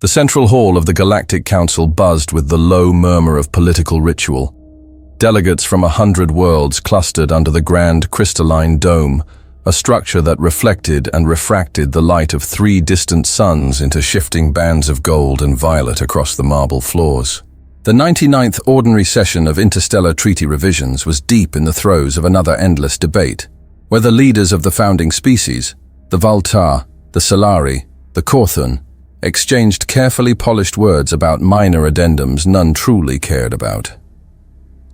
The central hall of the Galactic Council buzzed with the low murmur of political ritual. Delegates from 100 worlds clustered under the grand crystalline dome, a structure that reflected and refracted the light of 3 distant suns into shifting bands of gold and violet across the marble floors. The 99th ordinary session of interstellar treaty revisions was deep in the throes of another endless debate, where the leaders of the founding species, the Valtar, the Solari, the Korthun, exchanged carefully polished words about minor addendums none truly cared about.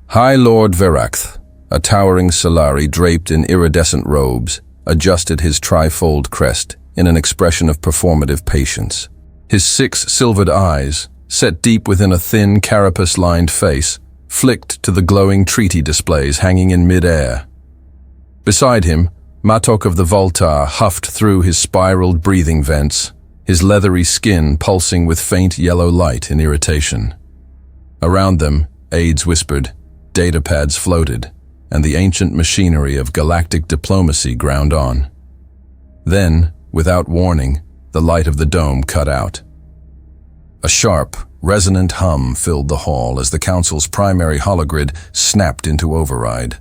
High Lord Verakth, a towering Solari draped in iridescent robes, adjusted his trifold crest in an expression of performative patience. His 6 silvered eyes, set deep within a thin, carapace-lined face, flicked to the glowing treaty displays hanging in mid-air. Beside him, Matok of the Voltar huffed through his spiraled breathing vents, his leathery skin pulsing with faint yellow light in irritation. Around them, aides whispered, datapads floated, and the ancient machinery of galactic diplomacy ground on. Then, without warning, the light of the dome cut out. A sharp, resonant hum filled the hall as the Council's primary hologrid snapped into override.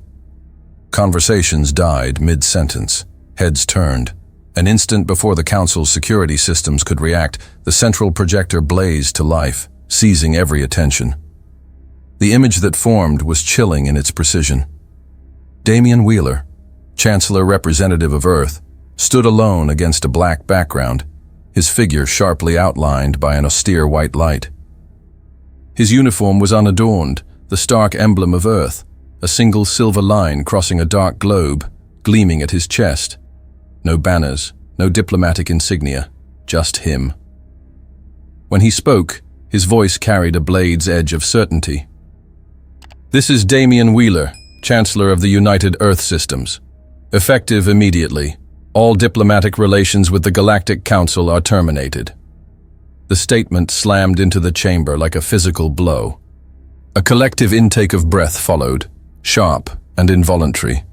Conversations died mid-sentence, heads turned. An instant before the Council's security systems could react, the central projector blazed to life, seizing every attention. The image that formed was chilling in its precision. Damian Wheeler, Chancellor Representative of Earth, stood alone against a black background, his figure sharply outlined by an austere white light. His uniform was unadorned, the stark emblem of Earth, a single silver line crossing a dark globe, gleaming at his chest. No banners, no diplomatic insignia, just him. When he spoke, his voice carried a blade's edge of certainty. This is Damian Wheeler, Chancellor of the United Earth Systems. Effective immediately, all diplomatic relations with the Galactic Council are terminated. The statement slammed into the chamber like a physical blow. A collective intake of breath followed, sharp and involuntary.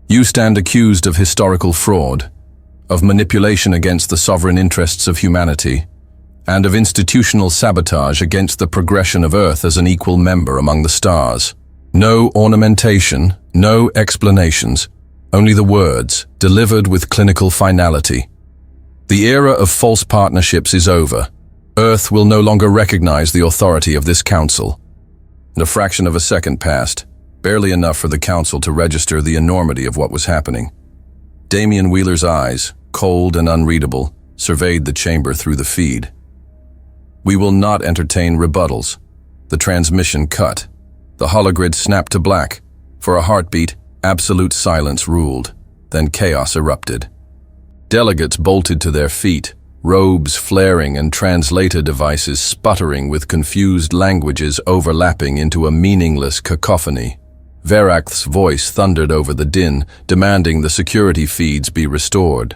You stand accused of historical fraud, of manipulation against the sovereign interests of humanity, and of institutional sabotage against the progression of Earth as an equal member among the stars. No ornamentation, no explanations, only the words, delivered with clinical finality. The era of false partnerships is over. Earth will no longer recognize the authority of this council. And a fraction of a second passed, barely enough for the council to register the enormity of what was happening. Damian Wheeler's eyes, cold and unreadable, surveyed the chamber through the feed. We will not entertain rebuttals. The transmission cut. The hologrid snapped to black. For a heartbeat, absolute silence ruled. Then chaos erupted. Delegates bolted to their feet, robes flaring and translator devices sputtering with confused languages overlapping into a meaningless cacophony. Verakth's voice thundered over the din, demanding the security feeds be restored.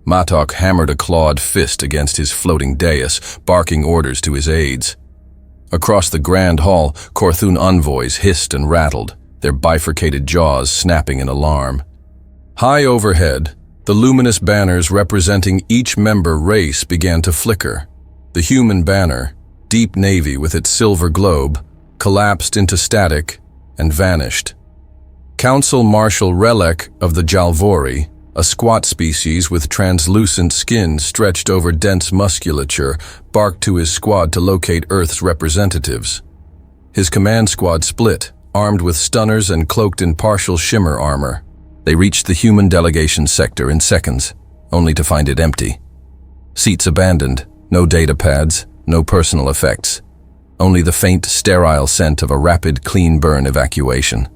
Matok hammered a clawed fist against his floating dais, barking orders to his aides. Across the grand hall, Korthun envoys hissed and rattled, their bifurcated jaws snapping in alarm. High overhead, the luminous banners representing each member race began to flicker. The human banner, deep navy with its silver globe, collapsed into static and vanished. Council Marshal Relek of the Jalvori, a squat species with translucent skin stretched over dense musculature, barked to his squad to locate Earth's representatives. His command squad split, armed with stunners and cloaked in partial shimmer armor. They reached the human delegation sector in seconds, only to find it empty. Seats abandoned, no data pads, no personal effects. Only the faint, sterile scent of a rapid, clean burn evacuation.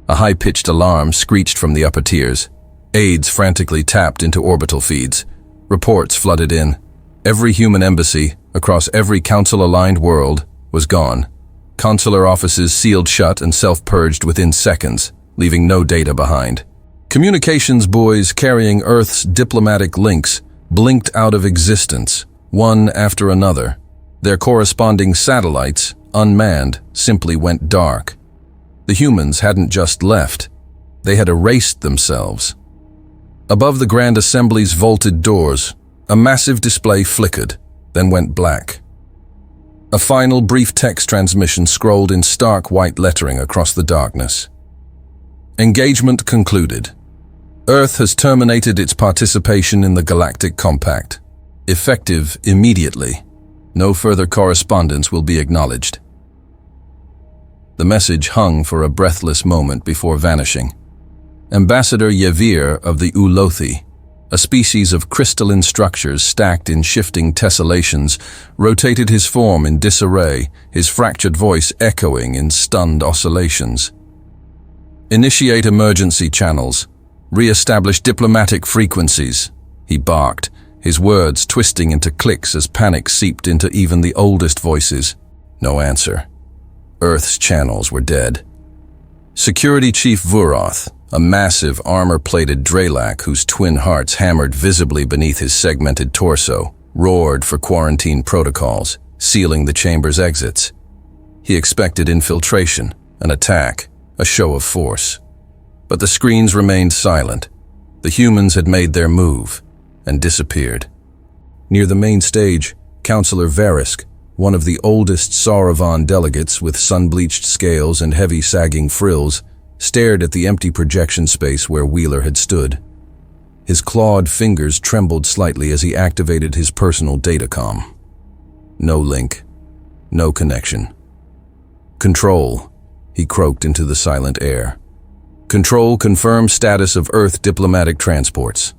A high-pitched alarm screeched from the upper tiers. Aides frantically tapped into orbital feeds. Reports flooded in. Every human embassy, across every council-aligned world, was gone. Consular offices sealed shut and self-purged within seconds, leaving no data behind. Communications buoys carrying Earth's diplomatic links blinked out of existence, one after another. Their corresponding satellites, unmanned, simply went dark. The humans hadn't just left. They had erased themselves. Above the Grand Assembly's vaulted doors, a massive display flickered, then went black. A final brief text transmission scrolled in stark white lettering across the darkness. Engagement concluded. Earth has terminated its participation in the Galactic Compact. Effective immediately. No further correspondence will be acknowledged. The message hung for a breathless moment before vanishing. Ambassador Yevir of the Ulothi, a species of crystalline structures stacked in shifting tessellations, rotated his form in disarray, his fractured voice echoing in stunned oscillations. Initiate emergency channels. Re-establish diplomatic frequencies, he barked, his words twisting into clicks as panic seeped into even the oldest voices. No answer. Earth's channels were dead. Security Chief Vuroth, a massive armor-plated Draylak whose twin hearts hammered visibly beneath his segmented torso, roared for quarantine protocols, sealing the chamber's exits. He expected infiltration, an attack, a show of force. But the screens remained silent. The humans had made their move and disappeared. Near the main stage, Councillor Verisk, one of the oldest Sauravan delegates with sun-bleached scales and heavy sagging frills, stared at the empty projection space where Wheeler had stood. His clawed fingers trembled slightly as he activated his personal datacom. No link. No connection. Control, he croaked into the silent air. Control, confirm status of Earth diplomatic transports.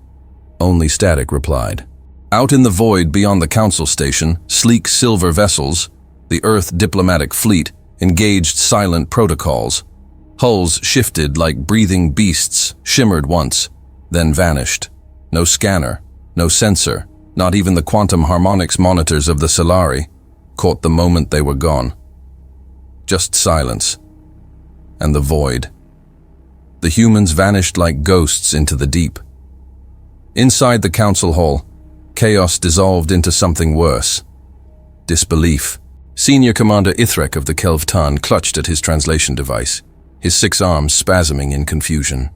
Only static replied. Out in the void beyond the council station, sleek silver vessels, the Earth diplomatic fleet, engaged silent protocols. Hulls shifted like breathing beasts, shimmered once, then vanished. No scanner, no sensor, not even the quantum harmonics monitors of the Solari, caught the moment they were gone. Just silence. And the void. The humans vanished like ghosts into the deep. Inside the council hall, chaos dissolved into something worse. Disbelief. Senior Commander Ithrek of the Kelvtan clutched at his translation device, his 6 arms spasming in confusion.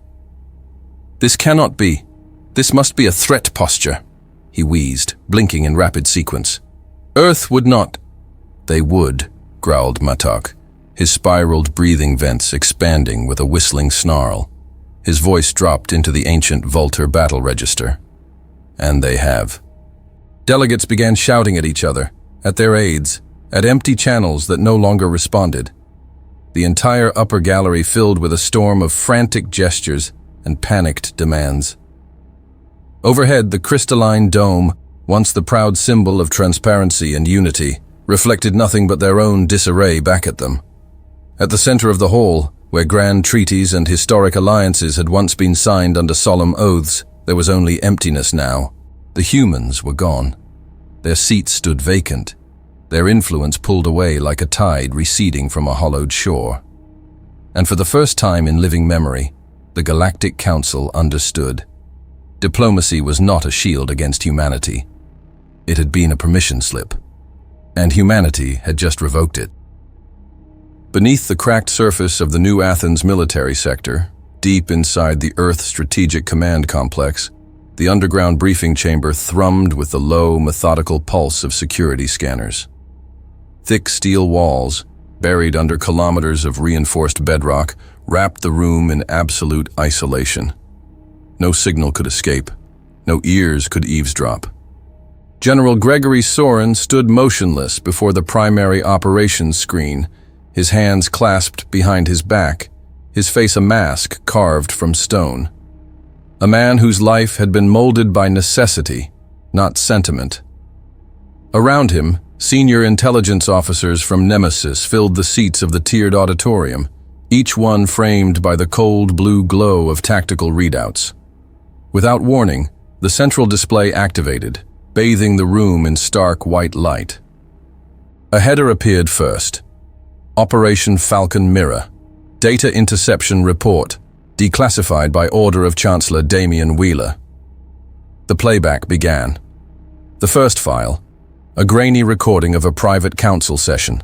This cannot be. This must be a threat posture, he wheezed, blinking in rapid sequence. Earth would not. They would, growled Matak, his spiraled breathing vents expanding with a whistling snarl. His voice dropped into the ancient Vultur battle register. And they have. Delegates began shouting at each other, at their aides, at empty channels that no longer responded. The entire upper gallery filled with a storm of frantic gestures and panicked demands. Overhead, the crystalline dome, once the proud symbol of transparency and unity, reflected nothing but their own disarray back at them. At the center of the hall, where grand treaties and historic alliances had once been signed under solemn oaths, there was only emptiness now. The humans were gone. Their seats stood vacant, their influence pulled away like a tide receding from a hollowed shore. And for the first time in living memory, the Galactic Council understood. Diplomacy was not a shield against humanity. It had been a permission slip, and humanity had just revoked it. Beneath the cracked surface of the New Athens military sector, deep inside the Earth Strategic Command Complex, the underground briefing chamber thrummed with the low, methodical pulse of security scanners. Thick steel walls, buried under kilometers of reinforced bedrock, wrapped the room in absolute isolation. No signal could escape. No ears could eavesdrop. General Gregory Soren stood motionless before the primary operations screen, his hands clasped behind his back, his face a mask carved from stone. A man whose life had been molded by necessity, not sentiment. Around him, senior intelligence officers from Nemesis filled the seats of the tiered auditorium, each one framed by the cold blue glow of tactical readouts. Without warning, the central display activated, bathing the room in stark white light. A header appeared first. Operation Falcon Mirror. Data Interception Report. Declassified by order of Chancellor Damian Wheeler. The playback began. The first file, a grainy recording of a private council session.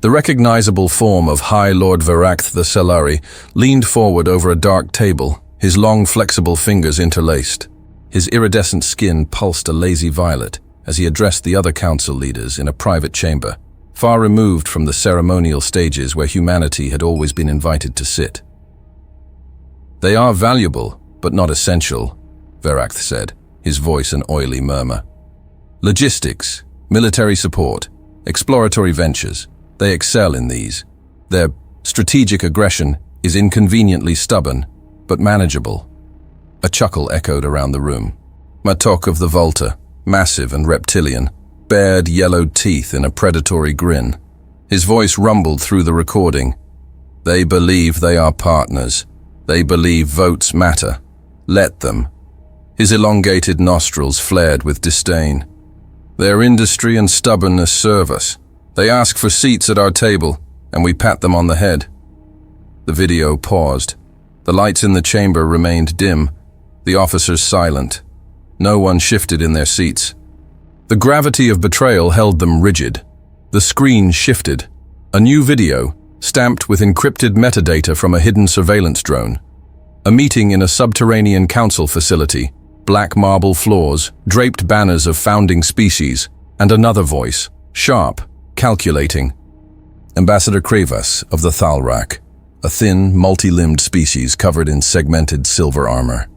The recognizable form of High Lord Varakth the Selari leaned forward over a dark table, his long flexible fingers interlaced. His iridescent skin pulsed a lazy violet, as he addressed the other council leaders in a private chamber, far removed from the ceremonial stages where humanity had always been invited to sit. "They are valuable, but not essential," Verath said, his voice an oily murmur. "Logistics, military support, exploratory ventures, they excel in these. Their strategic aggression is inconveniently stubborn, but manageable." A chuckle echoed around the room. Matok of the Volta, massive and reptilian, bared yellowed teeth in a predatory grin. His voice rumbled through the recording. "They believe they are partners. They believe votes matter. Let them." His elongated nostrils flared with disdain. "Their industry and stubbornness serve us. They ask for seats at our table, and we pat them on the head." The video paused. The lights in the chamber remained dim, the officers silent. No one shifted in their seats. The gravity of betrayal held them rigid. The screen shifted. A new video, stamped with encrypted metadata from a hidden surveillance drone. A meeting in a subterranean council facility, black marble floors, draped banners of founding species, and another voice, sharp, calculating. Ambassador Krivas of the Thalrak, a thin, multi-limbed species covered in segmented silver armor.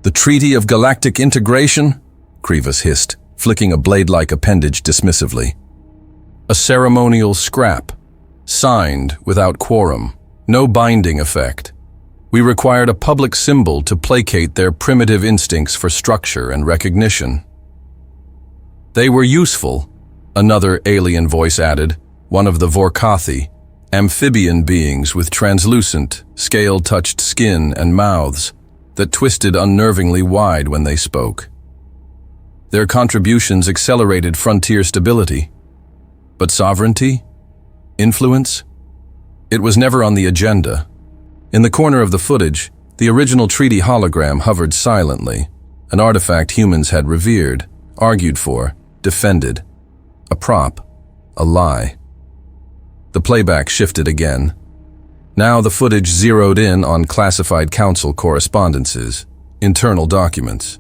"The Treaty of Galactic Integration?" Krivas hissed, flicking a blade-like appendage dismissively. "A ceremonial scrap, signed without quorum, no binding effect. We required a public symbol to placate their primitive instincts for structure and recognition." "They were useful," another alien voice added, one of the Vorkathi, amphibian beings with translucent, scale-touched skin and mouths that twisted unnervingly wide when they spoke. Their contributions accelerated frontier stability. But sovereignty? Influence? It was never on the agenda. In the corner of the footage, the original treaty hologram hovered silently, an artifact humans had revered, argued for, defended. A prop, a lie. The playback shifted again. Now the footage zeroed in on classified council correspondences, internal documents.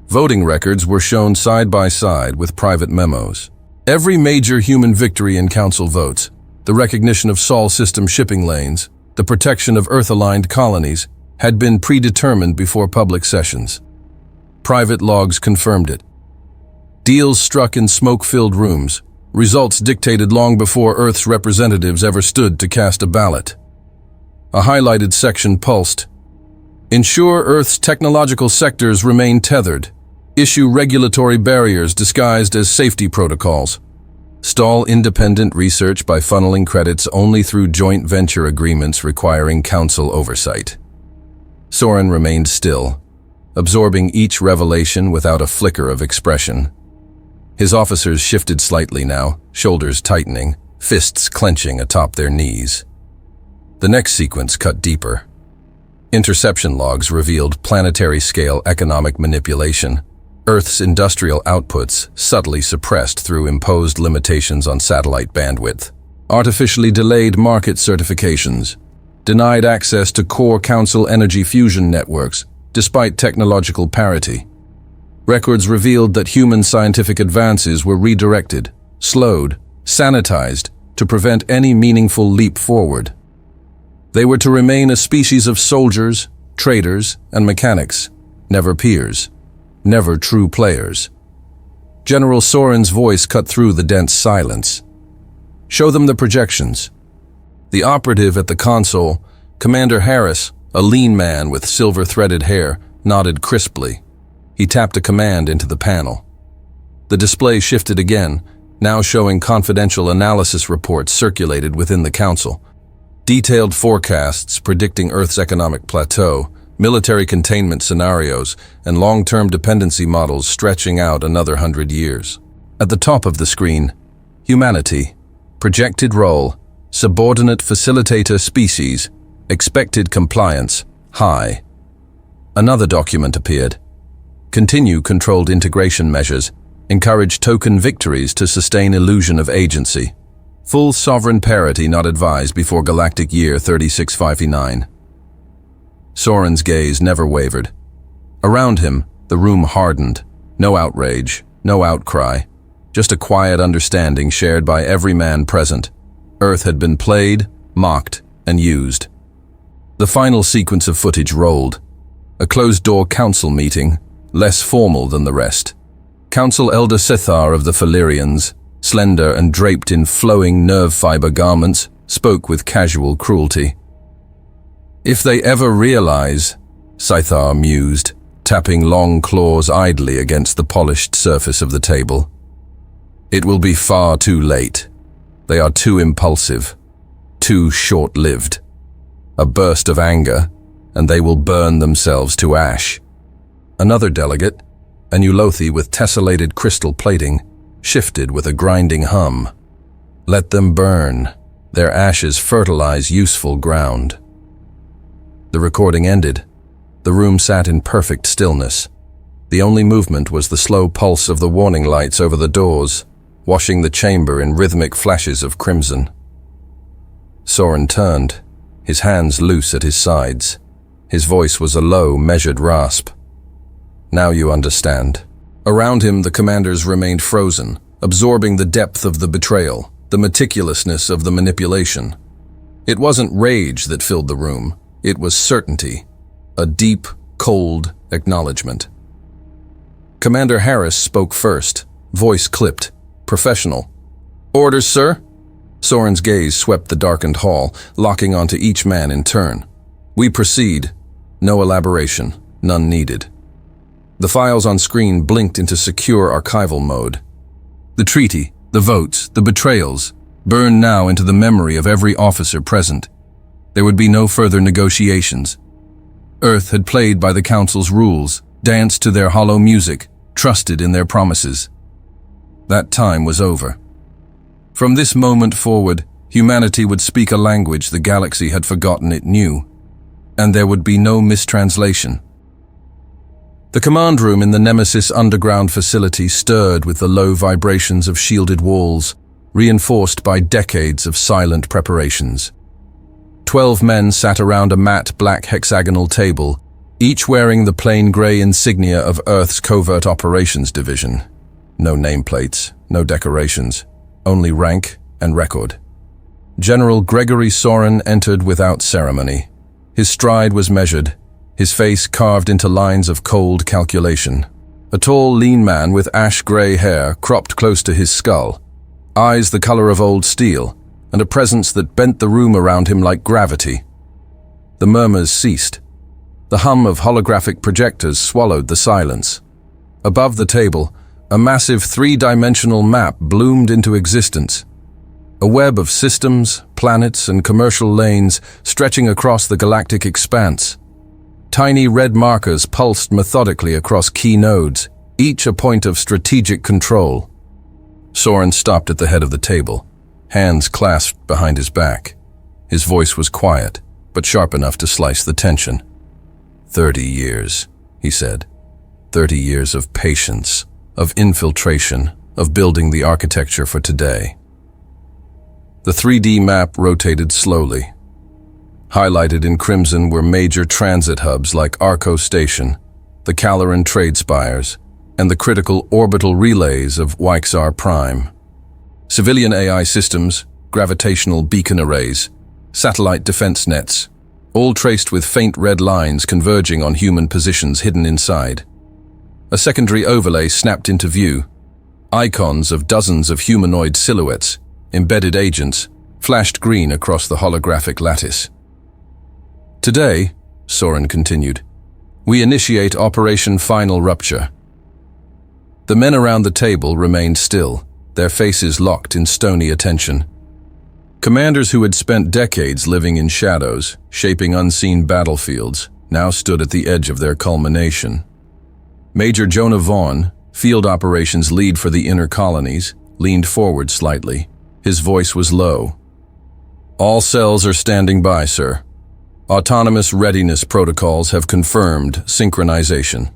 Voting records were shown side by side with private memos. Every major human victory in council votes, the recognition of Sol system shipping lanes, the protection of Earth-aligned colonies, had been predetermined before public sessions. Private logs confirmed it. Deals struck in smoke-filled rooms, results dictated long before Earth's representatives ever stood to cast a ballot. A highlighted section pulsed. "Ensure Earth's technological sectors remain tethered. Issue regulatory barriers disguised as safety protocols. Stall independent research by funneling credits only through joint venture agreements requiring council oversight." Soren remained still, absorbing each revelation without a flicker of expression. His officers shifted slightly now, shoulders tightening, fists clenching atop their knees. The next sequence cut deeper. Interception logs revealed planetary-scale economic manipulation, Earth's industrial outputs subtly suppressed through imposed limitations on satellite bandwidth, artificially delayed market certifications, denied access to core council energy fusion networks despite technological parity. Records revealed that human scientific advances were redirected, slowed, sanitized to prevent any meaningful leap forward. They were to remain a species of soldiers, traders, and mechanics, never peers, never true players. General Soren's voice cut through the dense silence. "Show them the projections." The operative at the console, Commander Harris, a lean man with silver-threaded hair, nodded crisply. He tapped a command into the panel. The display shifted again, now showing confidential analysis reports circulated within the council. Detailed forecasts predicting Earth's economic plateau, military containment scenarios, and long-term dependency models stretching out another 100 years. At the top of the screen, humanity, projected role, subordinate facilitator species, expected compliance, high. Another document appeared. Continue controlled integration measures, encourage token victories to sustain illusion of agency. Full sovereign parity not advised before Galactic Year 3659. Soren's gaze never wavered. Around him, the room hardened. No outrage, no outcry, just a quiet understanding shared by every man present. Earth had been played, mocked, and used. The final sequence of footage rolled. A closed-door council meeting, less formal than the rest. Council Elder Sethar of the Falerians, slender and draped in flowing nerve fiber garments, spoke with casual cruelty. "If they ever realize," Scythar mused, tapping long claws idly against the polished surface of the table, "it will be far too late. They are too impulsive, too short-lived. A burst of anger, and they will burn themselves to ash." Another delegate, a Eulothi with tessellated crystal plating, shifted with a grinding hum. "Let them burn. Their ashes fertilize useful ground." The recording ended. The room sat in perfect stillness. The only movement was the slow pulse of the warning lights over the doors, washing the chamber in rhythmic flashes of crimson. Soren turned, his hands loose at his sides. His voice was a low, measured rasp. "Now you understand." Around him, the commanders remained frozen, absorbing the depth of the betrayal, the meticulousness of the manipulation. It wasn't rage that filled the room. It was certainty, a deep, cold acknowledgement. Commander Harris spoke first, voice clipped, professional. "Orders, sir?" Soren's gaze swept the darkened hall, locking onto each man in turn. "We proceed. No elaboration, none needed." The files on screen blinked into secure archival mode. The treaty, the votes, the betrayals, burned now into the memory of every officer present. There would be no further negotiations. Earth had played by the Council's rules, danced to their hollow music, trusted in their promises. That time was over. From this moment forward, humanity would speak a language the galaxy had forgotten it knew, and there would be no mistranslation. The command room in the Nemesis underground facility stirred with the low vibrations of shielded walls, reinforced by decades of silent preparations. 12 men sat around a matte black hexagonal table, each wearing the plain gray insignia of Earth's Covert Operations Division. No nameplates, no decorations, only rank and record. General Gregory Soren entered without ceremony. His stride was measured, his face carved into lines of cold calculation. A tall, lean man with ash-gray hair cropped close to his skull, eyes the color of old steel, and a presence that bent the room around him like gravity. The murmurs ceased. The hum of holographic projectors swallowed the silence. Above the table, a massive three-dimensional map bloomed into existence. A web of systems, planets, and commercial lanes stretching across the galactic expanse. Tiny red markers pulsed methodically across key nodes, each a point of strategic control. Soren stopped at the head of the table, hands clasped behind his back. His voice was quiet, but sharp enough to slice the tension. 30 years, he said. 30 years of patience, of infiltration, of building the architecture for today. The 3D map rotated slowly. Highlighted in crimson were major transit hubs like Arco Station, the Caloran trade spires, and the critical orbital relays of Weixar Prime. Civilian AI systems, gravitational beacon arrays, satellite defense nets, all traced with faint red lines converging on human positions hidden inside. A secondary overlay snapped into view. Icons of dozens of humanoid silhouettes, embedded agents, flashed green across the holographic lattice. Today, Soren continued, we initiate Operation Final Rupture. The men around the table remained still, their faces locked in stony attention. Commanders who had spent decades living in shadows, shaping unseen battlefields, now stood at the edge of their culmination. Major Jonah Vaughn, field operations lead for the inner colonies, leaned forward slightly. His voice was low. All cells are standing by, sir. Autonomous readiness protocols have confirmed synchronization.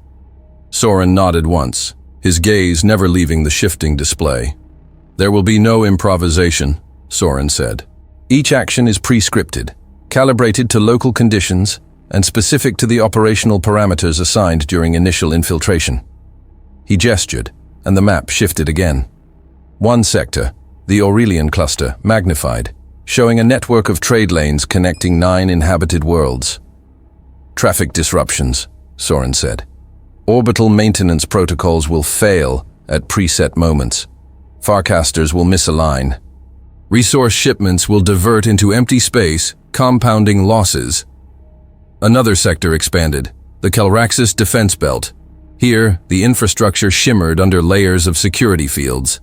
Soren nodded once, his gaze never leaving the shifting display. There will be no improvisation, Soren said. Each action is pre-scripted, calibrated to local conditions, and specific to the operational parameters assigned during initial infiltration. He gestured, and the map shifted again. One sector, the Aurelian cluster, magnified, showing a network of trade lanes connecting 9 inhabited worlds. Traffic disruptions, Soren said. Orbital maintenance protocols will fail at preset moments. Farcasters will misalign. Resource shipments will divert into empty space, compounding losses. Another sector expanded, the Calraxis defense belt. Here, the infrastructure shimmered under layers of security fields.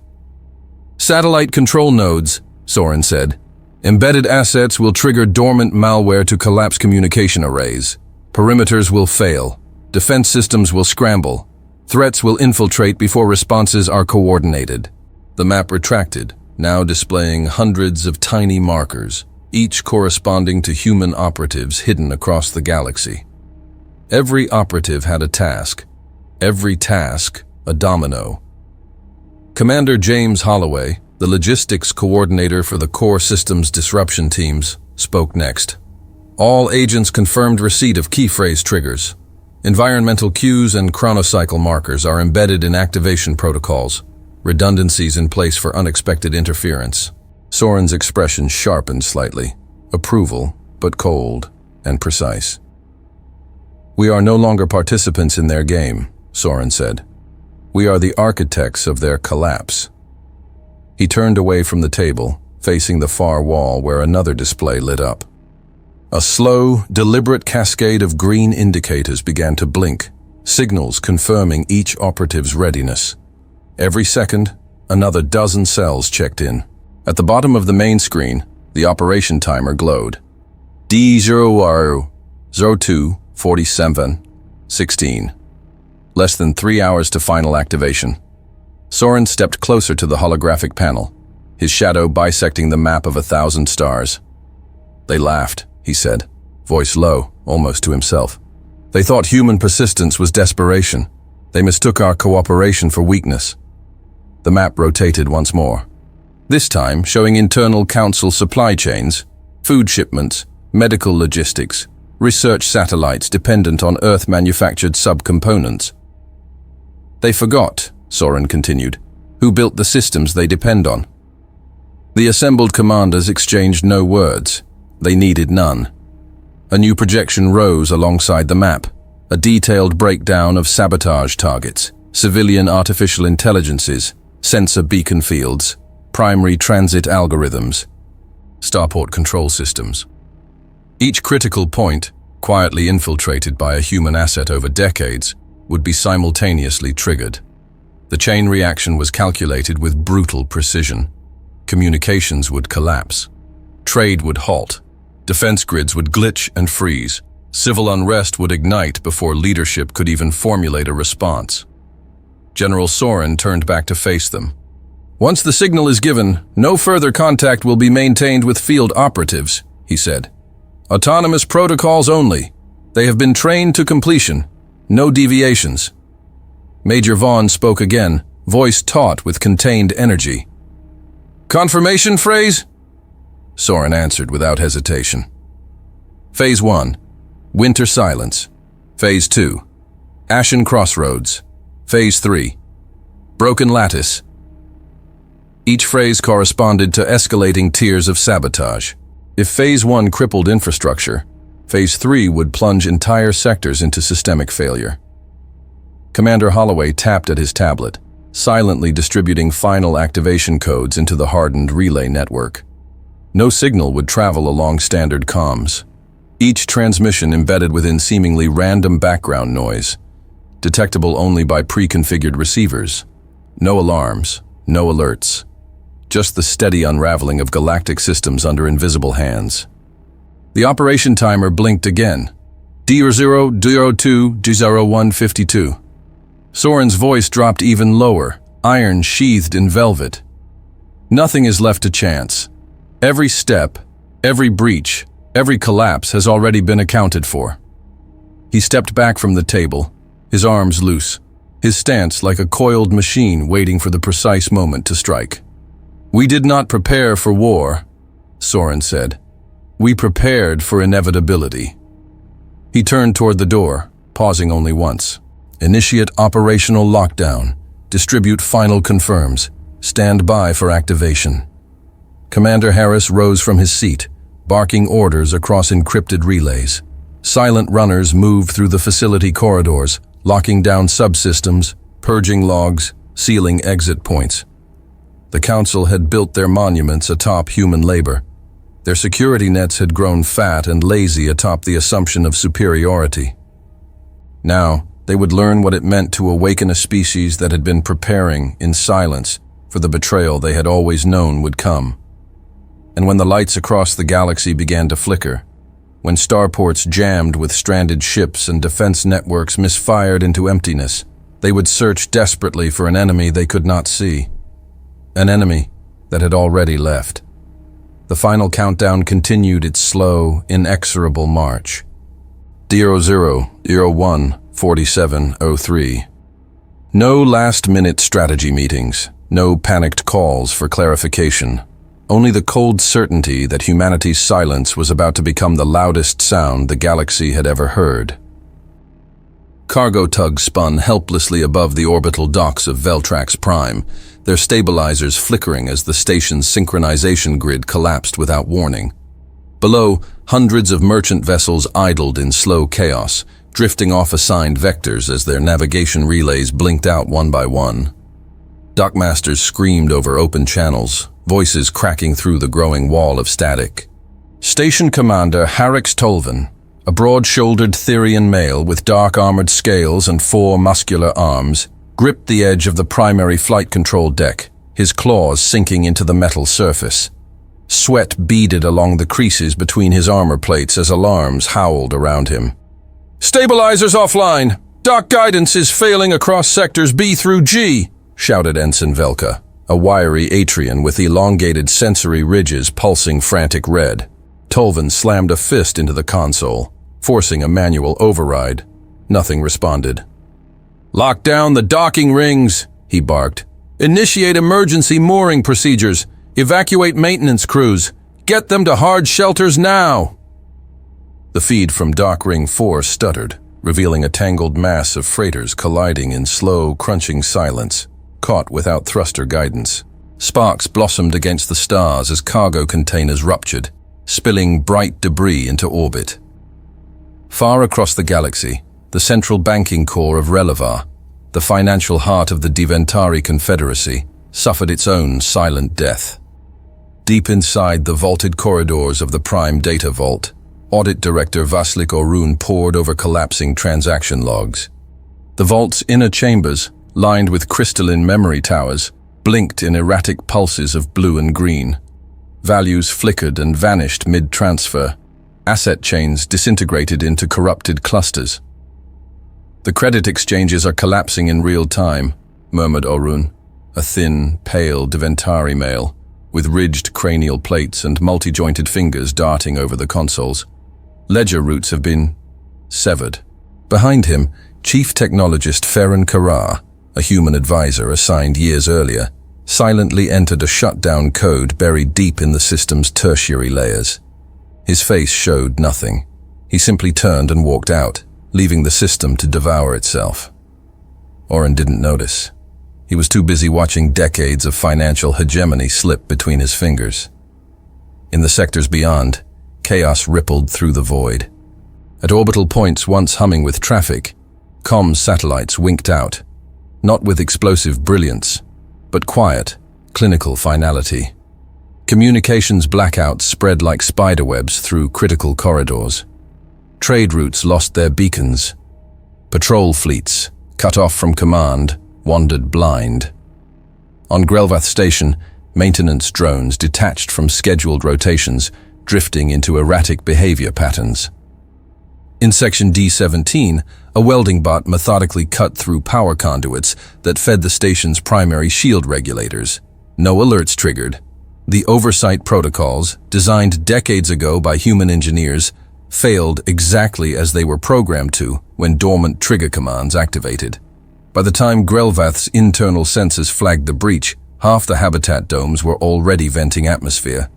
Satellite control nodes, Soren said. Embedded assets will trigger dormant malware to collapse communication arrays. Perimeters will fail. Defense systems will scramble. Threats will infiltrate before responses are coordinated. The map retracted, now displaying hundreds of tiny markers, each corresponding to human operatives hidden across the galaxy. Every operative had a task. Every task, a domino. Commander James Holloway, the logistics coordinator for the core systems disruption teams, spoke next. All agents confirmed receipt of key phrase triggers. Environmental cues and chronocycle markers are embedded in activation protocols, redundancies in place for unexpected interference. Soren's expression sharpened slightly. Approval, but cold and precise. We are no longer participants in their game, Soren said. We are the architects of their collapse. He turned away from the table, facing the far wall where another display lit up. A slow, deliberate cascade of green indicators began to blink, signals confirming each operative's readiness. Every second, another dozen cells checked in. At the bottom of the main screen, the operation timer glowed. D0R 02 47 16. Less than 3 hours to final activation. Soren stepped closer to the holographic panel, his shadow bisecting the map of 1,000 stars. They laughed, he said, voice low, almost to himself. They thought human persistence was desperation. They mistook our cooperation for weakness. The map rotated once more, this time showing internal council supply chains, food shipments, medical logistics, research satellites dependent on Earth-manufactured subcomponents. They forgot, Soren continued, who built the systems they depend on. The assembled commanders exchanged no words. They needed none. A new projection rose alongside the map, a detailed breakdown of sabotage targets, civilian artificial intelligences, sensor beacon fields, primary transit algorithms, starport control systems. Each critical point, quietly infiltrated by a human asset over decades, would be simultaneously triggered. The chain reaction was calculated with brutal precision. Communications would collapse. Trade would halt. Defense grids would glitch and freeze. Civil unrest would ignite before leadership could even formulate a response. General Soren turned back to face them. Once the signal is given, no further contact will be maintained with field operatives, he said. Autonomous protocols only. They have been trained to completion. No deviations. Major Vaughn spoke again, voice taut with contained energy. Confirmation phrase? Soren answered without hesitation. Phase 1. Winter silence. Phase 2. Ashen crossroads. Phase 3. Broken lattice. Each phrase corresponded to escalating tiers of sabotage. If Phase 1 crippled infrastructure, Phase 3 would plunge entire sectors into systemic failure. Commander Holloway tapped at his tablet, silently distributing final activation codes into the hardened relay network. No signal would travel along standard comms. Each transmission embedded within seemingly random background noise, detectable only by pre-configured receivers. No alarms, no alerts. Just the steady unraveling of galactic systems under invisible hands. The operation timer blinked again. D0, D02, D0152. Soren's voice dropped even lower, iron sheathed in velvet. Nothing is left to chance. Every step, every breach, every collapse has already been accounted for. He stepped back from the table, his arms loose, his stance like a coiled machine waiting for the precise moment to strike. We did not prepare for war, Soren said. We prepared for inevitability. He turned toward the door, pausing only once. Initiate operational lockdown. Distribute final confirms. Stand by for activation. Commander Harris rose from his seat, barking orders across encrypted relays. Silent runners moved through the facility corridors, locking down subsystems, purging logs, sealing exit points. The Council had built their monuments atop human labor. Their security nets had grown fat and lazy atop the assumption of superiority. Now, they would learn what it meant to awaken a species that had been preparing in silence for the betrayal they had always known would come. And when the lights across the galaxy began to flicker, when starports jammed with stranded ships and defense networks misfired into emptiness, they would search desperately for an enemy they could not see. An enemy that had already left. The final countdown continued its slow, inexorable march. 0001-4703. No last-minute strategy meetings, no panicked calls for clarification. Only the cold certainty that humanity's silence was about to become the loudest sound the galaxy had ever heard. Cargo tugs spun helplessly above the orbital docks of Veltrax Prime, their stabilizers flickering as the station's synchronization grid collapsed without warning. Below, hundreds of merchant vessels idled in slow chaos, drifting off assigned vectors as their navigation relays blinked out one by one. Dockmasters screamed over open channels, voices cracking through the growing wall of static. Station Commander Harix Tolvan, a broad-shouldered Therian male with dark armored scales and 4 muscular arms, gripped the edge of the primary flight control deck, his claws sinking into the metal surface. Sweat beaded along the creases between his armor plates as alarms howled around him. "Stabilizers offline! Dock guidance is failing across sectors B through G!" shouted Ensign Velka, a wiry Atrian with elongated sensory ridges pulsing frantic red. Tolvan slammed a fist into the console, forcing a manual override. Nothing responded. "Lock down the docking rings," he barked. "Initiate emergency mooring procedures. Evacuate maintenance crews. Get them to hard shelters now." The feed from Dock Ring 4 stuttered, revealing a tangled mass of freighters colliding in slow, crunching silence, caught without thruster guidance. Sparks blossomed against the stars as cargo containers ruptured, spilling bright debris into orbit. Far across the galaxy, the central banking core of Relevar, the financial heart of the Diventari Confederacy, suffered its own silent death. Deep inside the vaulted corridors of the Prime Data Vault, Audit Director Vaslik Orun pored over collapsing transaction logs. The vault's inner chambers, lined with crystalline memory towers, blinked in erratic pulses of blue and green. Values flickered and vanished mid-transfer. Asset chains disintegrated into corrupted clusters. "The credit exchanges are collapsing in real time," murmured Orun, a thin, pale Diventari male, with ridged cranial plates and multi-jointed fingers darting over the consoles. Ledger routes have been severed. Behind him, Chief Technologist Ferran Karar, a human advisor assigned years earlier, silently entered a shutdown code buried deep in the system's tertiary layers. His face showed nothing. He simply turned and walked out, leaving the system to devour itself. Oren didn't notice. He was too busy watching decades of financial hegemony slip between his fingers. In the sectors beyond, chaos rippled through the void. At orbital points once humming with traffic, comms satellites winked out, not with explosive brilliance, but quiet, clinical finality. Communications blackouts spread like spiderwebs through critical corridors. Trade routes lost their beacons. Patrol fleets, cut off from command, wandered blind. On Grelvath Station, maintenance drones detached from scheduled rotations, drifting into erratic behavior patterns. In Section D17, a welding bot methodically cut through power conduits that fed the station's primary shield regulators. No alerts triggered. The oversight protocols, designed decades ago by human engineers, failed exactly as they were programmed to when dormant trigger commands activated. By the time Grelvath's internal sensors flagged the breach, half the habitat domes were already venting atmosphere.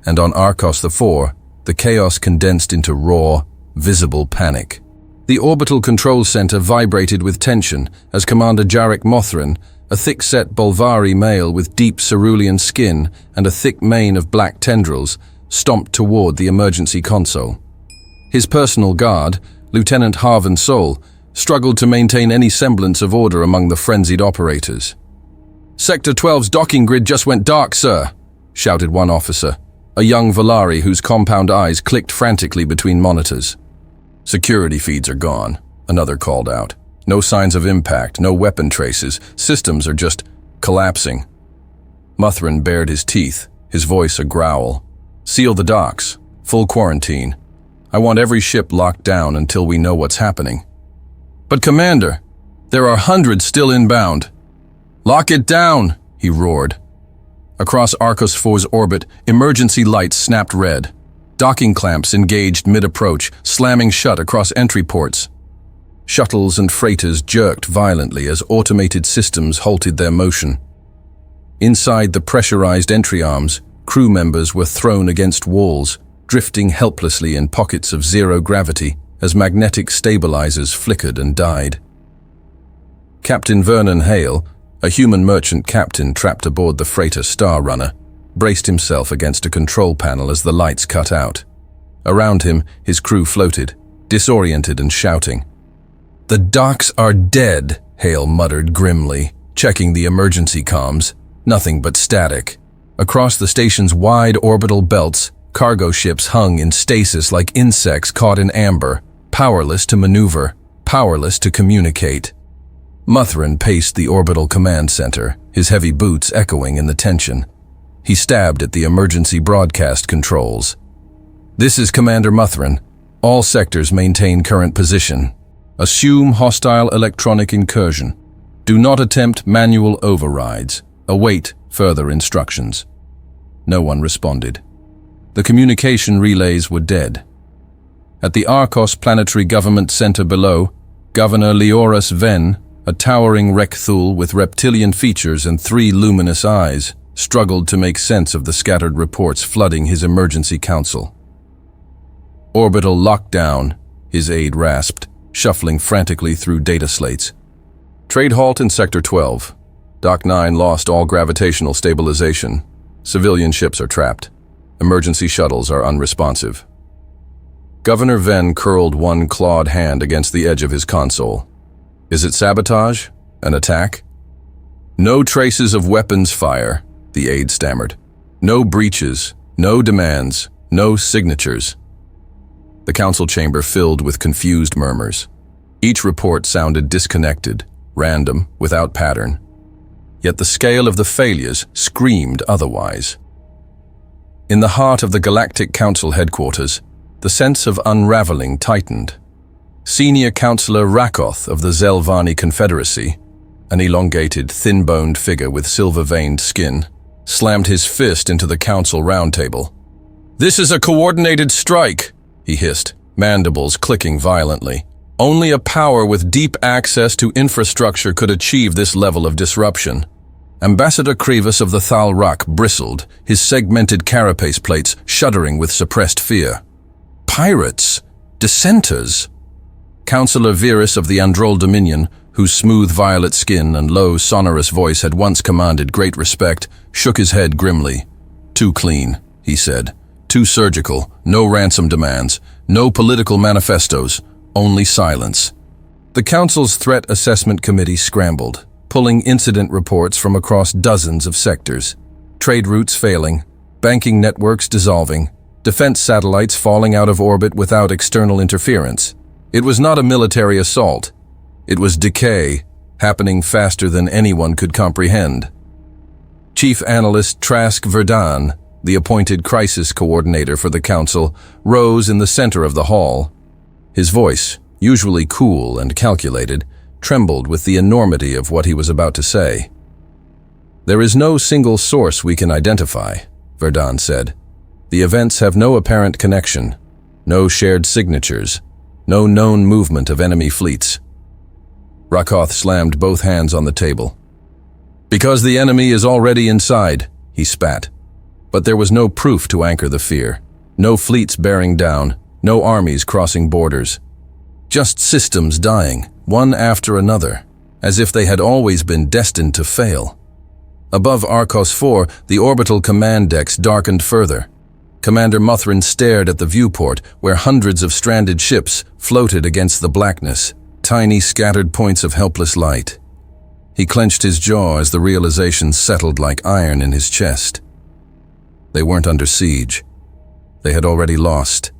And on Arcos IV, the chaos condensed into raw, visible panic. The orbital control center vibrated with tension as Commander Jarek Mothran, a thick-set Bolvari male with deep cerulean skin and a thick mane of black tendrils, stomped toward the emergency console. His personal guard, Lieutenant Harvin Sol, struggled to maintain any semblance of order among the frenzied operators. "Sector 12's docking grid just went dark, sir," shouted one officer, a young Volari whose compound eyes clicked frantically between monitors. "Security feeds are gone," another called out. "No signs of impact, no weapon traces. Systems are just collapsing." Muthrin bared his teeth, his voice a growl. "Seal the docks. Full quarantine. I want every ship locked down until we know what's happening." "But Commander, there are hundreds still inbound." "Lock it down," he roared. Across Arcos 4's orbit, emergency lights snapped red. Docking clamps engaged mid-approach, slamming shut across entry ports. Shuttles and freighters jerked violently as automated systems halted their motion. Inside the pressurized entry arms, crew members were thrown against walls, drifting helplessly in pockets of zero gravity as magnetic stabilizers flickered and died. Captain Vernon Hale, a human merchant captain trapped aboard the freighter Star Runner, braced himself against a control panel as the lights cut out. Around him, his crew floated, disoriented and shouting. "The docks are dead," Hale muttered grimly, checking the emergency comms. Nothing but static. Across the station's wide orbital belts, cargo ships hung in stasis like insects caught in amber, powerless to maneuver, powerless to communicate. Muthrin paced the orbital command center, his heavy boots echoing in the tension. He stabbed at the emergency broadcast controls. "This is Commander Muthrin. All sectors maintain current position. Assume hostile electronic incursion. Do not attempt manual overrides. Await further instructions." No one responded. The communication relays were dead. At the Arcos Planetary Government Center below, Governor Leoris Venn, a towering Rekthul with reptilian features and 3 luminous eyes, struggled to make sense of the scattered reports flooding his emergency council. "Orbital lockdown," his aide rasped, shuffling frantically through data slates. "Trade halt in Sector 12. Dock 9 lost all gravitational stabilization. Civilian ships are trapped. Emergency shuttles are unresponsive." Governor Venn curled one clawed hand against the edge of his console. "Is it sabotage? An attack?" "No traces of weapons fire," the aide stammered. "No breaches, no demands, no signatures." The council chamber filled with confused murmurs. Each report sounded disconnected, random, without pattern. Yet the scale of the failures screamed otherwise. In the heart of the Galactic Council headquarters, the sense of unraveling tightened. Senior Councillor Rakoth of the Zelvani Confederacy, an elongated, thin-boned figure with silver-veined skin, slammed his fist into the council roundtable. "This is a coordinated strike," he hissed, mandibles clicking violently. "Only a power with deep access to infrastructure could achieve this level of disruption." Ambassador Krivas of the Thal Rak bristled, his segmented carapace plates shuddering with suppressed fear. "Pirates? Dissenters?" Councillor Virus of the Androl Dominion, whose smooth violet skin and low, sonorous voice had once commanded great respect, shook his head grimly. "Too clean," he said. "Too surgical, no ransom demands, no political manifestos, only silence." The Council's Threat Assessment Committee scrambled, pulling incident reports from across dozens of sectors. Trade routes failing, banking networks dissolving, defense satellites falling out of orbit without external interference. It was not a military assault. It was decay, happening faster than anyone could comprehend. Chief Analyst Trask Verdun, the appointed crisis coordinator for the Council, rose in the center of the hall. His voice, usually cool and calculated, trembled with the enormity of what he was about to say. "There is no single source we can identify," Verdun said. "The events have no apparent connection, no shared signatures, no known movement of enemy fleets." Rakoth slammed both hands on the table. "Because the enemy is already inside," he spat. But there was no proof to anchor the fear. No fleets bearing down, no armies crossing borders. Just systems dying, one after another. as if they had always been destined to fail. Above Arcos 4, the orbital command decks darkened further. Commander Muthrin stared at the viewport, where hundreds of stranded ships floated against the blackness, tiny scattered points of helpless light. He clenched his jaw as the realization settled like iron in his chest. They weren't under siege. They had already lost.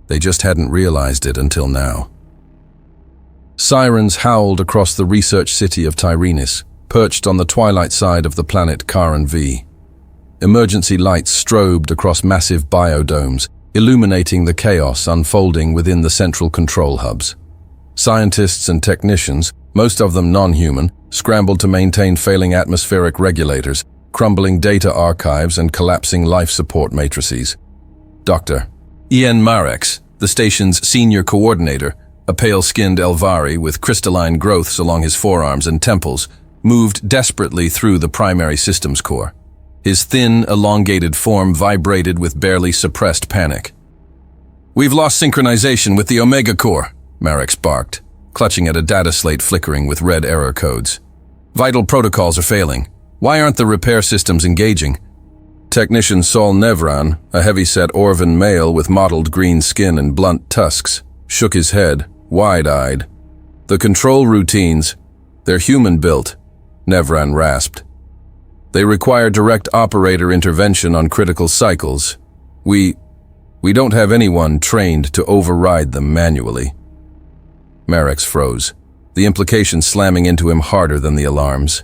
They just hadn't realized it until now. Sirens howled across the research city of Tyrenis, perched on the twilight side of the planet Charon V. Emergency lights strobed across massive biodomes, illuminating the chaos unfolding within the central control hubs. Scientists and technicians, most of them non-human, scrambled to maintain failing atmospheric regulators, crumbling data archives and collapsing life support matrices. Dr. Ian Marex, the station's senior coordinator, a pale-skinned Elvari with crystalline growths along his forearms and temples, moved desperately through the primary systems core. His thin, elongated form vibrated with barely suppressed panic. "We've lost synchronization with the Omega Core," Marex barked, clutching at a data slate flickering with red error codes. "Vital protocols are failing. Why aren't the repair systems engaging?" Technician Saul Nevran, a heavy-set Orvan male with mottled green skin and blunt tusks, shook his head, wide-eyed. "The control routines, they're human-built," Nevran rasped. "They require direct operator intervention on critical cycles. We don't have anyone trained to override them manually." Marex froze, the implications slamming into him harder than the alarms.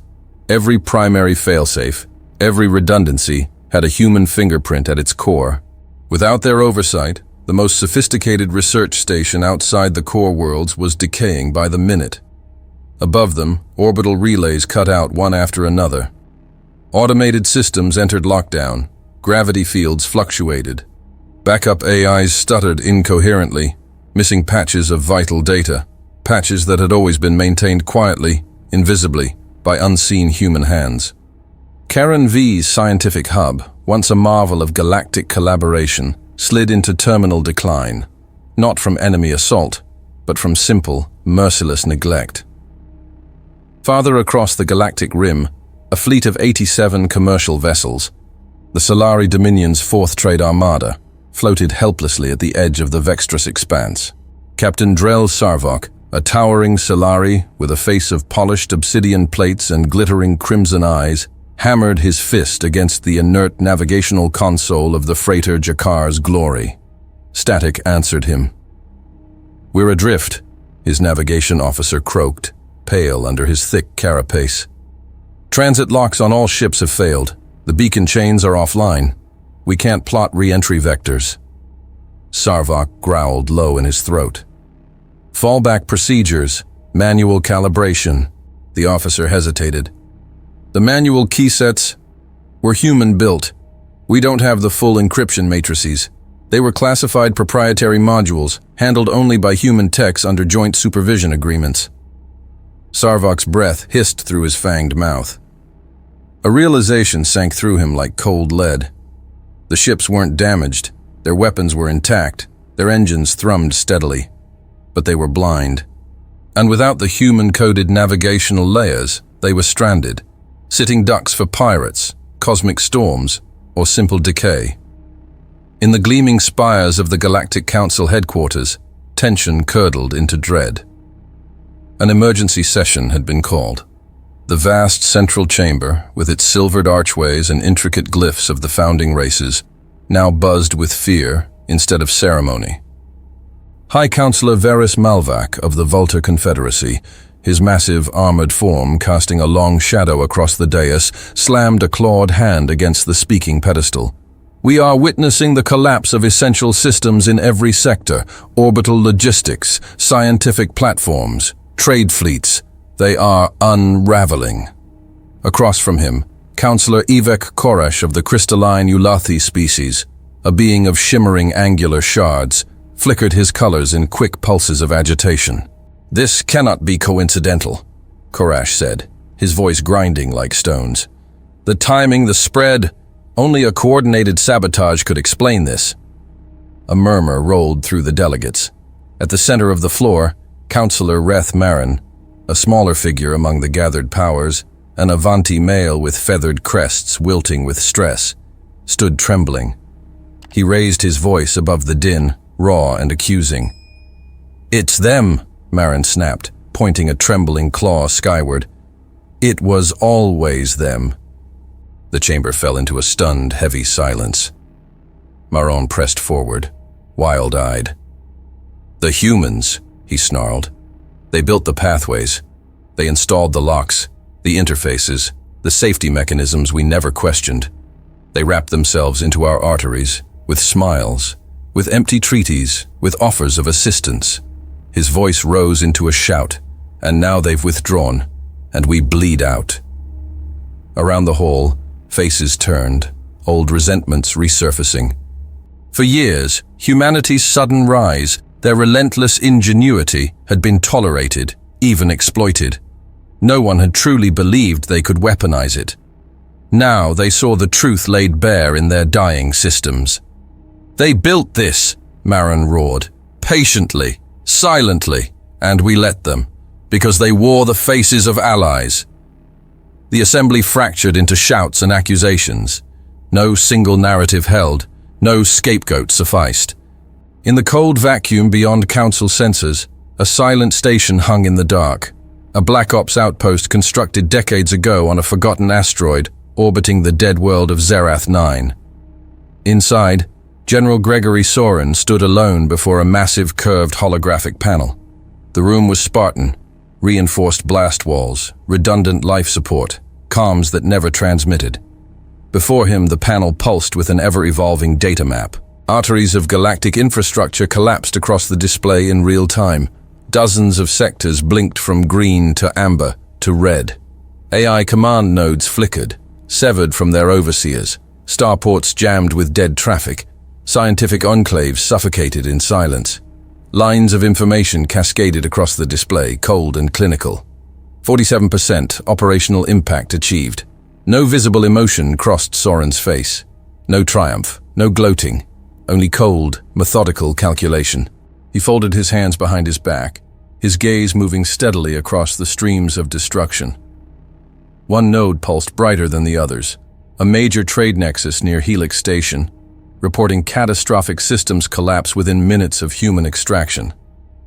Every primary failsafe, every redundancy, had a human fingerprint at its core. Without their oversight, the most sophisticated research station outside the core worlds was decaying by the minute. Above them, orbital relays cut out one after another. Automated systems entered lockdown. Gravity fields fluctuated. Backup AIs stuttered incoherently, missing patches of vital data, patches that had always been maintained quietly, invisibly, by unseen human hands. Charon V's scientific hub, once a marvel of galactic collaboration, slid into terminal decline, not from enemy assault, but from simple, merciless neglect. Farther across the galactic rim, a fleet of 87 commercial vessels, the Solari Dominion's fourth trade armada, floated helplessly at the edge of the vextrous expanse. Captain Drell Sarvok, a towering Solari with a face of polished obsidian plates and glittering crimson eyes, hammered his fist against the inert navigational console of the freighter Jakar's Glory. Static answered him. "We're adrift," his navigation officer croaked, pale under his thick carapace. "Transit locks on all ships have failed. The beacon chains are offline. We can't plot re-entry vectors." Sarvok growled low in his throat. "Fallback procedures, manual calibration." The officer hesitated. "The manual keysets were human-built. We don't have the full encryption matrices. They were classified proprietary modules, handled only by human techs under joint supervision agreements." Sarvok's breath hissed through his fanged mouth. A realization sank through him like cold lead. The ships weren't damaged, their weapons were intact, their engines thrummed steadily. But they were blind. And without the human-coded navigational layers, they were stranded, sitting ducks for pirates, cosmic storms, or simple decay. In the gleaming spires of the Galactic Council headquarters, tension curdled into dread. An emergency session had been called. The vast central chamber, with its silvered archways and intricate glyphs of the founding races, now buzzed with fear instead of ceremony. High Counselor Varys Malvac of the Vulture Confederacy, his massive armored form casting a long shadow across the dais, slammed a clawed hand against the speaking pedestal. "We are witnessing the collapse of essential systems in every sector, orbital logistics, scientific platforms, trade fleets. They are unraveling." Across from him, Counselor Ivek Koresh of the crystalline Ulathi species, a being of shimmering angular shards, flickered his colors in quick pulses of agitation. "This cannot be coincidental," Koresh said, his voice grinding like stones. "The timing, the spread, only a coordinated sabotage could explain this." A murmur rolled through the delegates. At the center of the floor, Counselor Reth Marin, A smaller figure among the gathered powers, an Avanti male with feathered crests wilting with stress, stood trembling. He raised his voice above the din, raw and accusing. "It's them," Marin snapped, pointing a trembling claw skyward. "It was always them." The chamber fell into a stunned, heavy silence. Maron pressed forward, wild-eyed. "The humans," he snarled. "They built the pathways. They installed the locks, the interfaces, the safety mechanisms we never questioned. They wrapped themselves into our arteries, with smiles, with empty treaties, with offers of assistance." His voice rose into a shout. "And now they've withdrawn, and we bleed out." Around the hall, faces turned, old resentments resurfacing. For years, humanity's sudden rise, their relentless ingenuity, had been tolerated, even exploited. No one had truly believed they could weaponize it. Now they saw the truth laid bare in their dying systems. "They built this," Marin roared, "patiently, silently, and we let them, because they wore the faces of allies." The assembly fractured into shouts and accusations. No single narrative held, no scapegoat sufficed. In the cold vacuum beyond council sensors, a silent station hung in the dark, a Black Ops outpost constructed decades ago on a forgotten asteroid orbiting the dead world of Zerath 9. Inside, General Gregory Soren stood alone before a massive curved holographic panel. The room was Spartan, reinforced blast walls, redundant life support, comms that never transmitted. Before him, the panel pulsed with an ever-evolving data map. Arteries of galactic infrastructure collapsed across the display in real time. Dozens of sectors blinked from green to amber to red. AI command nodes flickered, severed from their overseers. Starports jammed with dead traffic. Scientific enclaves suffocated in silence. Lines of information cascaded across the display, cold and clinical. 47% operational impact achieved. No visible emotion crossed Soren's face. No triumph, no gloating, only cold, methodical calculation. He folded his hands behind his back, his gaze moving steadily across the streams of destruction. One node pulsed brighter than the others, a major trade nexus near Helix Station, reporting catastrophic systems collapse within minutes of human extraction.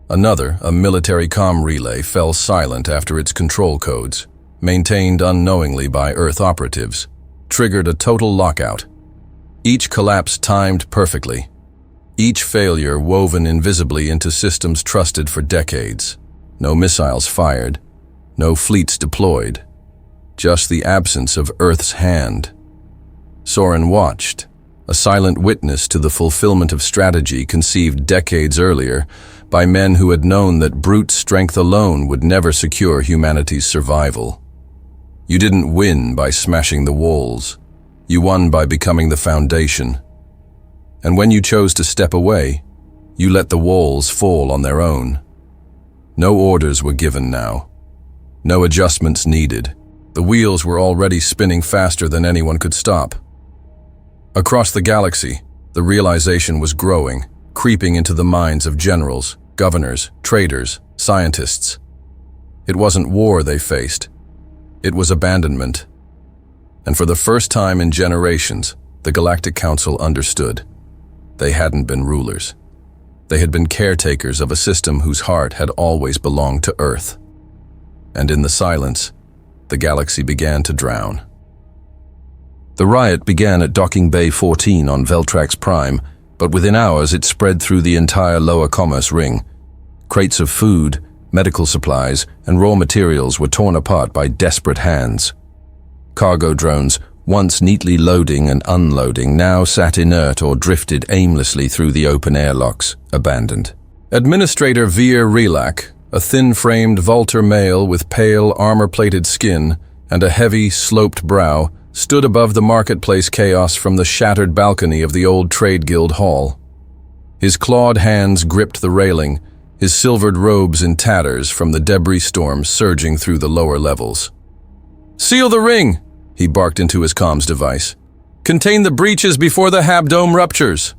Another, a military comm relay, fell silent after its control codes, maintained unknowingly by Earth operatives, triggered a total lockout. Each collapse timed perfectly, each failure woven invisibly into systems trusted for decades. No missiles fired, no fleets deployed, just the absence of Earth's hand. Soren watched, a silent witness to the fulfillment of strategy conceived decades earlier by men who had known that brute strength alone would never secure humanity's survival. You didn't win by smashing the walls. You won by becoming the foundation. And when you chose to step away, you let the walls fall on their own. No orders were given now. No adjustments needed. The wheels were already spinning faster than anyone could stop. Across the galaxy, the realization was growing, creeping into the minds of generals, governors, traders, scientists. It wasn't war they faced. It was abandonment. And for the first time in generations, the Galactic Council understood. They hadn't been rulers. They had been caretakers of a system whose heart had always belonged to Earth. And in the silence, the galaxy began to drown. The riot began at Docking Bay 14 on Veltrax Prime, but within hours it spread through the entire lower commerce ring. Crates of food, medical supplies, and raw materials were torn apart by desperate hands. Cargo drones, once neatly loading and unloading, now sat inert or drifted aimlessly through the open airlocks, abandoned. Administrator Veer Relak, a thin-framed Volter male with pale, armor-plated skin and a heavy, sloped brow, stood above the marketplace chaos from the shattered balcony of the old Trade Guild Hall. His clawed hands gripped the railing, his silvered robes in tatters from the debris storm surging through the lower levels. "Seal the ring!" he barked into his comms device. "Contain the breaches before the Habdome ruptures!"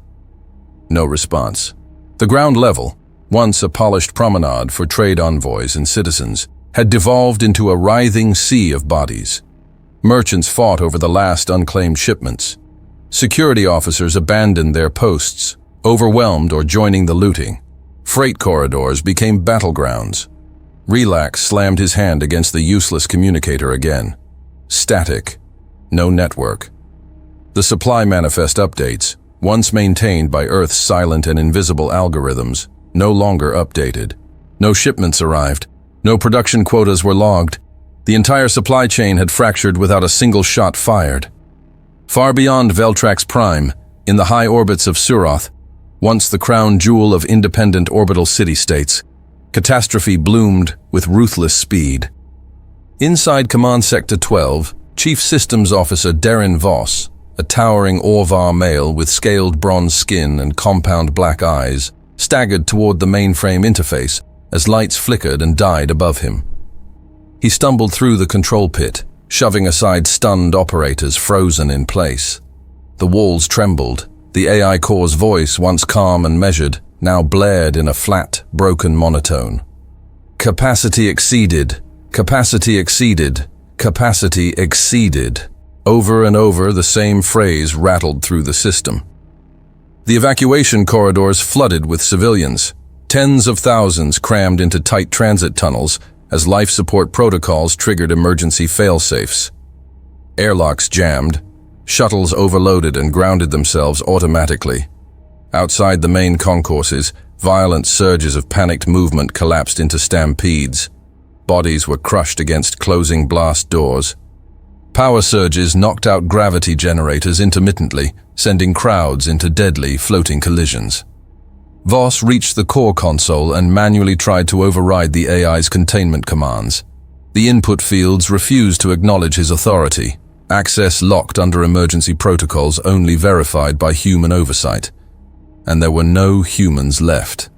No response. The ground level, once a polished promenade for trade envoys and citizens, had devolved into a writhing sea of bodies. Merchants fought over the last unclaimed shipments. Security officers abandoned their posts, overwhelmed or joining the looting. Freight corridors became battlegrounds. Relax slammed his hand against the useless communicator again. Static. No network. The supply manifest updates, once maintained by Earth's silent and invisible algorithms, no longer updated. No shipments arrived. No production quotas were logged. The entire supply chain had fractured without a single shot fired. Far beyond Veltrax Prime, in the high orbits of Suroth, once the crown jewel of independent orbital city-states, catastrophe bloomed with ruthless speed. Inside Command Sector 12, Chief Systems Officer Darren Voss, a towering Orvar male with scaled bronze skin and compound black eyes, staggered toward the mainframe interface as lights flickered and died above him. He stumbled through the control pit, shoving aside stunned operators frozen in place. The walls trembled. The AI core's voice, once calm and measured, now blared in a flat, broken monotone. Capacity exceeded. Capacity exceeded. Capacity exceeded. Over and over, the same phrase rattled through the system. The evacuation corridors flooded with civilians. Tens of thousands crammed into tight transit tunnels as life support protocols triggered emergency fail-safes. Airlocks jammed. Shuttles overloaded and grounded themselves automatically. Outside the main concourses, violent surges of panicked movement collapsed into stampedes. Bodies were crushed against closing blast doors. Power surges knocked out gravity generators intermittently, sending crowds into deadly floating collisions. Voss reached the core console and manually tried to override the AI's containment commands. The input fields refused to acknowledge his authority. Access locked under emergency protocols only verified by human oversight. And there were no humans left.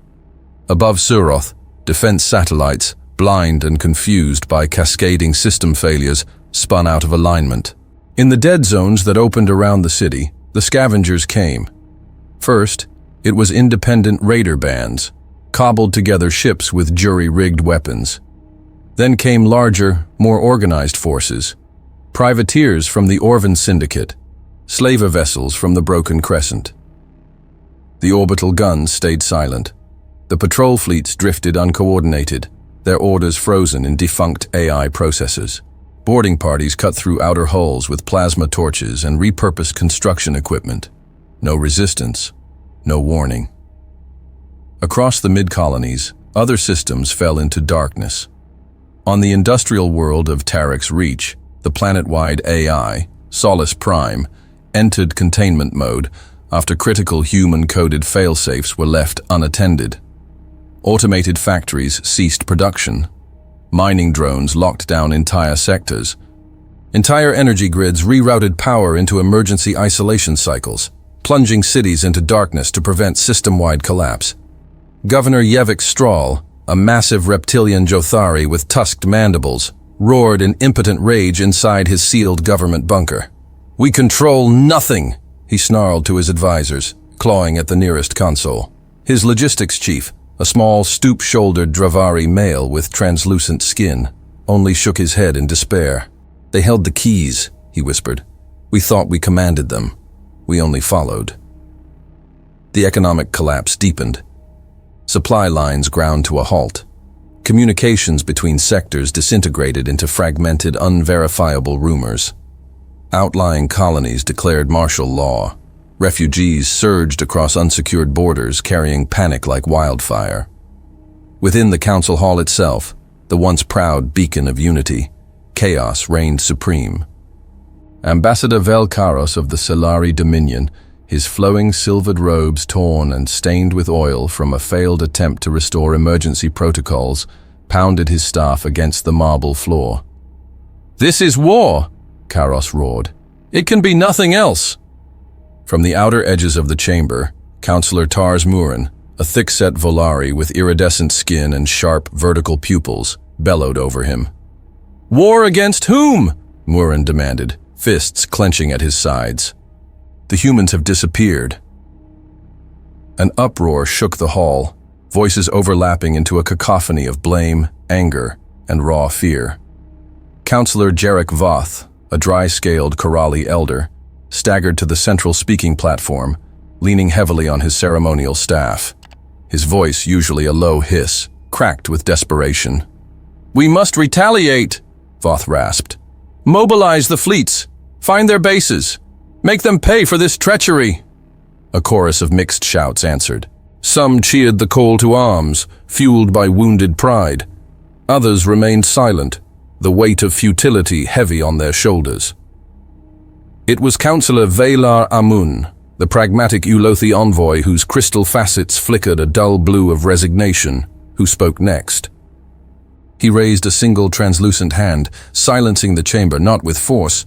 Above Suroth, defense satellites, blind and confused by cascading system failures, spun out of alignment. In the dead zones that opened around the city, the scavengers came. First, it was independent raider bands, cobbled together ships with jury-rigged weapons. Then came larger, more organized forces. Privateers from the Orvan Syndicate, slaver vessels from the Broken Crescent. The orbital guns stayed silent. The patrol fleets drifted uncoordinated, their orders frozen in defunct AI processors. Boarding parties cut through outer hulls with plasma torches and repurposed construction equipment. No resistance, no warning. Across the mid-colonies, other systems fell into darkness. On the industrial world of Tarek's Reach, the planet-wide AI, Solace Prime, entered containment mode after critical human-coded fail-safes were left unattended. Automated factories ceased production. Mining drones locked down entire sectors. Entire energy grids rerouted power into emergency isolation cycles, plunging cities into darkness to prevent system-wide collapse. Governor Yevik Strahl, a massive reptilian Jothari with tusked mandibles, roared in impotent rage inside his sealed government bunker. "We control nothing," he snarled to his advisors, clawing at the nearest console. His logistics chief, a small, stoop-shouldered Dravari male with translucent skin, only shook his head in despair. "They held the keys," he whispered. "We thought we commanded them. We only followed." The economic collapse deepened. Supply lines ground to a halt. Communications between sectors disintegrated into fragmented, unverifiable rumors. Outlying colonies declared martial law. Refugees surged across unsecured borders, carrying panic like wildfire. Within the council hall itself, the once proud beacon of unity, chaos reigned supreme. Ambassador Velkaros of the Solari Dominion, his flowing silvered robes torn and stained with oil from a failed attempt to restore emergency protocols, pounded his staff against the marble floor. "This is war!" Karos roared. "It can be nothing else!" From the outer edges of the chamber, Councillor Tars Murin, a thick-set Volari with iridescent skin and sharp, vertical pupils, bellowed over him. "War against whom?" Murin demanded, fists clenching at his sides. "The humans have disappeared." An uproar shook the hall, voices overlapping into a cacophony of blame, anger, and raw fear. Counselor Jarek Voth, a dry-scaled Korali elder, staggered to the central speaking platform, leaning heavily on his ceremonial staff. His voice, usually a low hiss, cracked with desperation. "We must retaliate," Voth rasped. "Mobilize the fleets. Find their bases. Make them pay for this treachery." A chorus of mixed shouts answered. Some cheered the call to arms, fueled by wounded pride. Others remained silent, the weight of futility heavy on their shoulders. It was Councillor Valar Amun, the pragmatic Ulothi envoy whose crystal facets flickered a dull blue of resignation, who spoke next. He raised a single translucent hand, silencing the chamber not with force,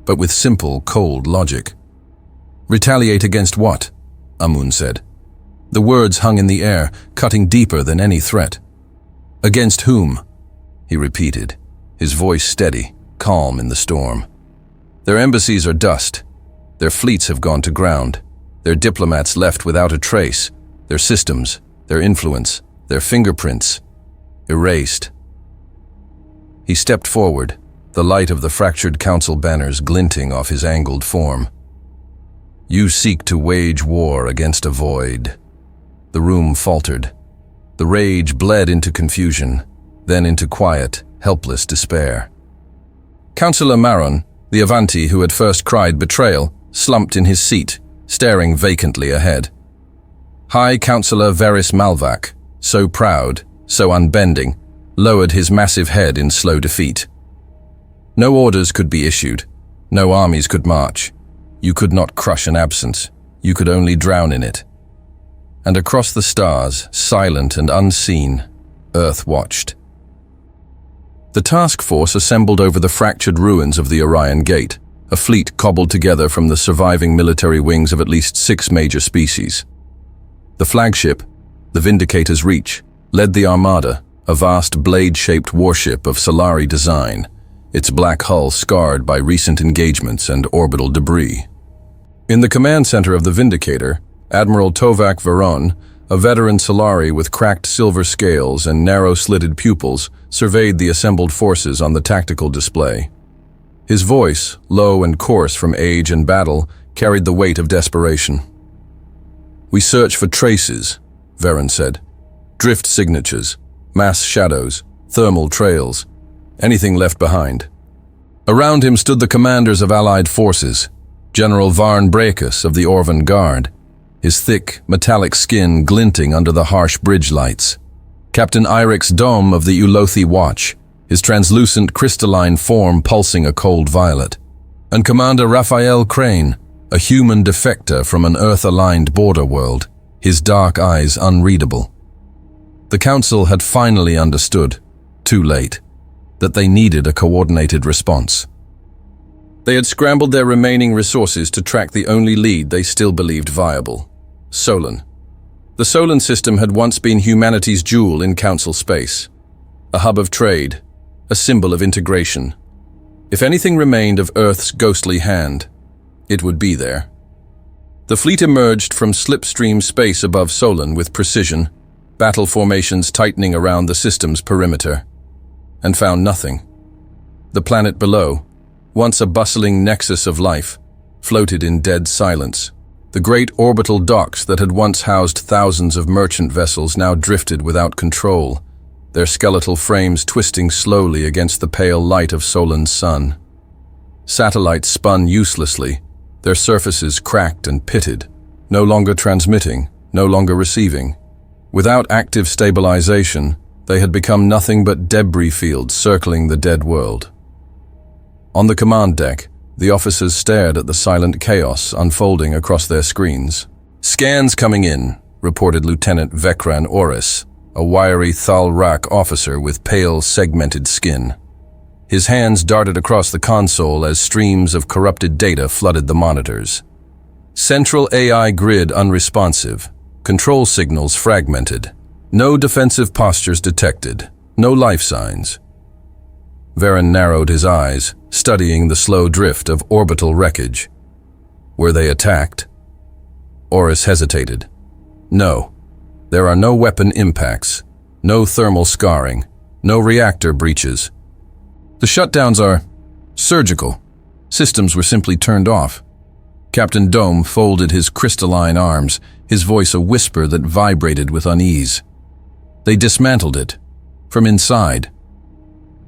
but with simple, cold logic. "Retaliate against what?" Amun said. The words hung in the air, cutting deeper than any threat. "Against whom?" he repeated, his voice steady, calm in the storm. "Their embassies are dust. Their fleets have gone to ground. Their diplomats left without a trace. Their systems, their influence, their fingerprints, erased." He stepped forward, the light of the fractured council banners glinting off his angled form. "You seek to wage war against a void." The room faltered. The rage bled into confusion, then into quiet, helpless despair. Councillor Maron, the Avanti who had first cried betrayal, slumped in his seat, staring vacantly ahead. High Councillor Veris Malvak, so proud, so unbending, lowered his massive head in slow defeat. No orders could be issued. No armies could march. You could not crush an absence. You could only drown in it. And across the stars, silent and unseen, Earth watched. The task force assembled over the fractured ruins of the Orion Gate, a fleet cobbled together from the surviving military wings of at least 6 major species. The flagship, the Vindicator's Reach, led the Armada, a vast blade-shaped warship of Solari design, its black hull scarred by recent engagements and orbital debris. In the command center of the Vindicator, Admiral Tovak Veron, a veteran Solari with cracked silver scales and narrow-slitted pupils, surveyed the assembled forces on the tactical display. His voice, low and coarse from age and battle, carried the weight of desperation. "We search for traces," Veron said. "Drift signatures, mass shadows, thermal trails, anything left behind." Around him stood the commanders of Allied forces, General Varn Brekus of the Orvan Guard, his thick, metallic skin glinting under the harsh bridge lights. Captain Irix Dome of the Ulothi Watch, his translucent crystalline form pulsing a cold violet. And Commander Raphael Crane, a human defector from an Earth-aligned border world, his dark eyes unreadable. The Council had finally understood, too late, that they needed a coordinated response. They had scrambled their remaining resources to track the only lead they still believed viable: Solon. The Solon system had once been humanity's jewel in Council space, a hub of trade, a symbol of integration. If anything remained of Earth's ghostly hand, it would be there. The fleet emerged from slipstream space above Solon with precision, battle formations tightening around the system's perimeter, and found nothing. The planet below, once a bustling nexus of life, floated in dead silence. The great orbital docks that had once housed thousands of merchant vessels now drifted without control, their skeletal frames twisting slowly against the pale light of Solon's sun. Satellites spun uselessly, their surfaces cracked and pitted, no longer transmitting, no longer receiving. Without active stabilization, they had become nothing but debris fields circling the dead world. On the command deck, the officers stared at the silent chaos unfolding across their screens. "Scans coming in," reported Lieutenant Vekran Oris, a wiry Thal-Rak officer with pale, segmented skin. His hands darted across the console as streams of corrupted data flooded the monitors. Central AI grid unresponsive, control signals fragmented, no defensive postures detected, no life signs. Varen narrowed his eyes, studying the slow drift of orbital wreckage. Were they attacked? Oris hesitated. No. There are no weapon impacts, no thermal scarring, No reactor breaches. The shutdowns are surgical. Systems were simply turned off. Captain Dome folded his crystalline arms, his voice a whisper that vibrated with unease. They dismantled it, from inside.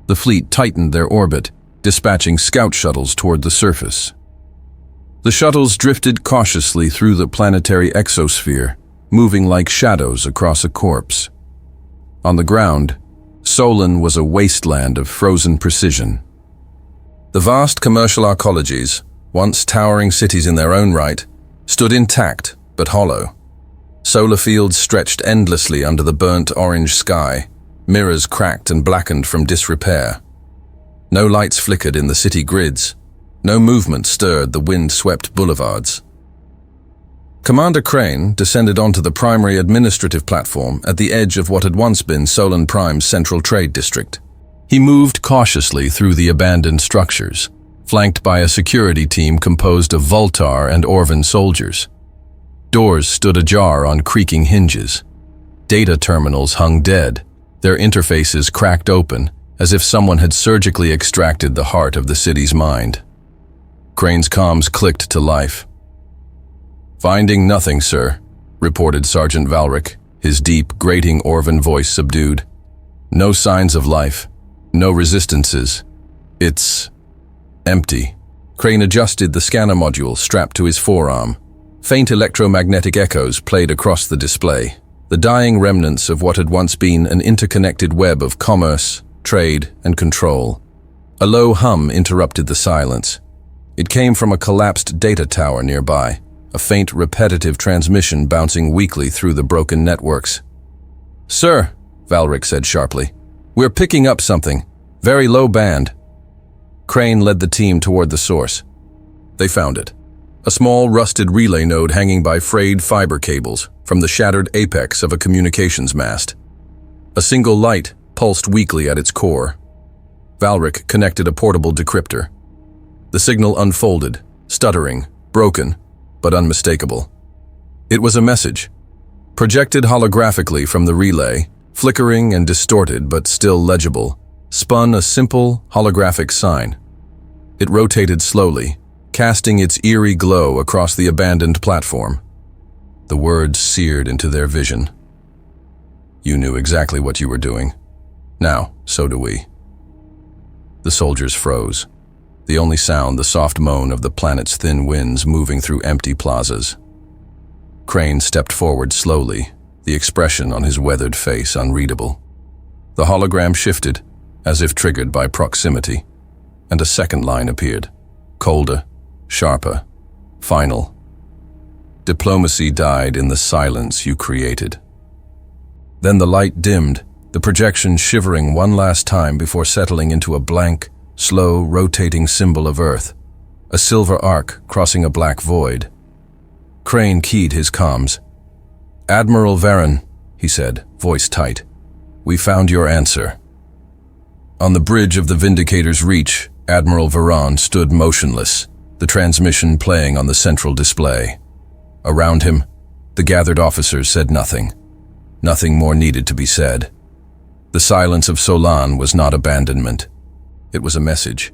The fleet tightened their orbit, dispatching scout shuttles toward the surface. The shuttles drifted cautiously through the planetary exosphere, moving like shadows across a corpse. On the ground, Solon was a wasteland of frozen precision. The vast commercial arcologies, once towering cities in their own right, stood intact but hollow. Solar fields stretched endlessly under the burnt orange sky, mirrors cracked and blackened from disrepair. No lights flickered in the city grids. No movement stirred the wind-swept boulevards. Commander Crane descended onto the primary administrative platform at the edge of what had once been Solon Prime's central trade district. He moved cautiously through the abandoned structures, flanked by a security team composed of Voltar and Orvan soldiers. Doors stood ajar on creaking hinges. Data terminals hung dead, their interfaces cracked open, as if someone had surgically extracted the heart of the city's mind. Crane's comms clicked to life. "Finding nothing, sir," reported Sergeant Valric, his deep, grating Orvan voice subdued. "No signs of life. No resistances. It's empty." Crane adjusted the scanner module strapped to his forearm. Faint electromagnetic echoes played across the display, the dying remnants of what had once been an interconnected web of commerce, trade, and control. A low hum interrupted the silence. It came from a collapsed data tower nearby, a faint, repetitive transmission bouncing weakly through the broken networks. "Sir," Valric said sharply, "we're picking up something. Very low band." Crane led the team toward the source. They found it. A small, rusted relay node hanging by frayed fiber cables from the shattered apex of a communications mast. A single light pulsed weakly at its core. Valric connected a portable decryptor. The signal unfolded, stuttering, broken, but unmistakable. It was a message, projected holographically from the relay, flickering and distorted but still legible, spun a simple holographic sign. It rotated slowly, casting its eerie glow across the abandoned platform. The words seared into their vision. "You knew exactly what you were doing. Now, so do we." The soldiers froze. The only sound the soft moan of the planet's thin winds moving through empty plazas. Crane stepped forward slowly, the expression on his weathered face unreadable. The hologram shifted, as if triggered by proximity, and a second line appeared, colder, sharper, final. "Diplomacy died in the silence you created." Then the light dimmed, the projection shivering one last time before settling into a blank, slow, rotating symbol of Earth, a silver arc crossing a black void. Crane keyed his comms. "Admiral Varen," he said, voice tight, "we found your answer." On the bridge of the Vindicator's Reach, Admiral Varan stood motionless, the transmission playing on the central display. Around him, the gathered officers said nothing. Nothing more needed to be said. The silence of Solon was not abandonment. It was a message.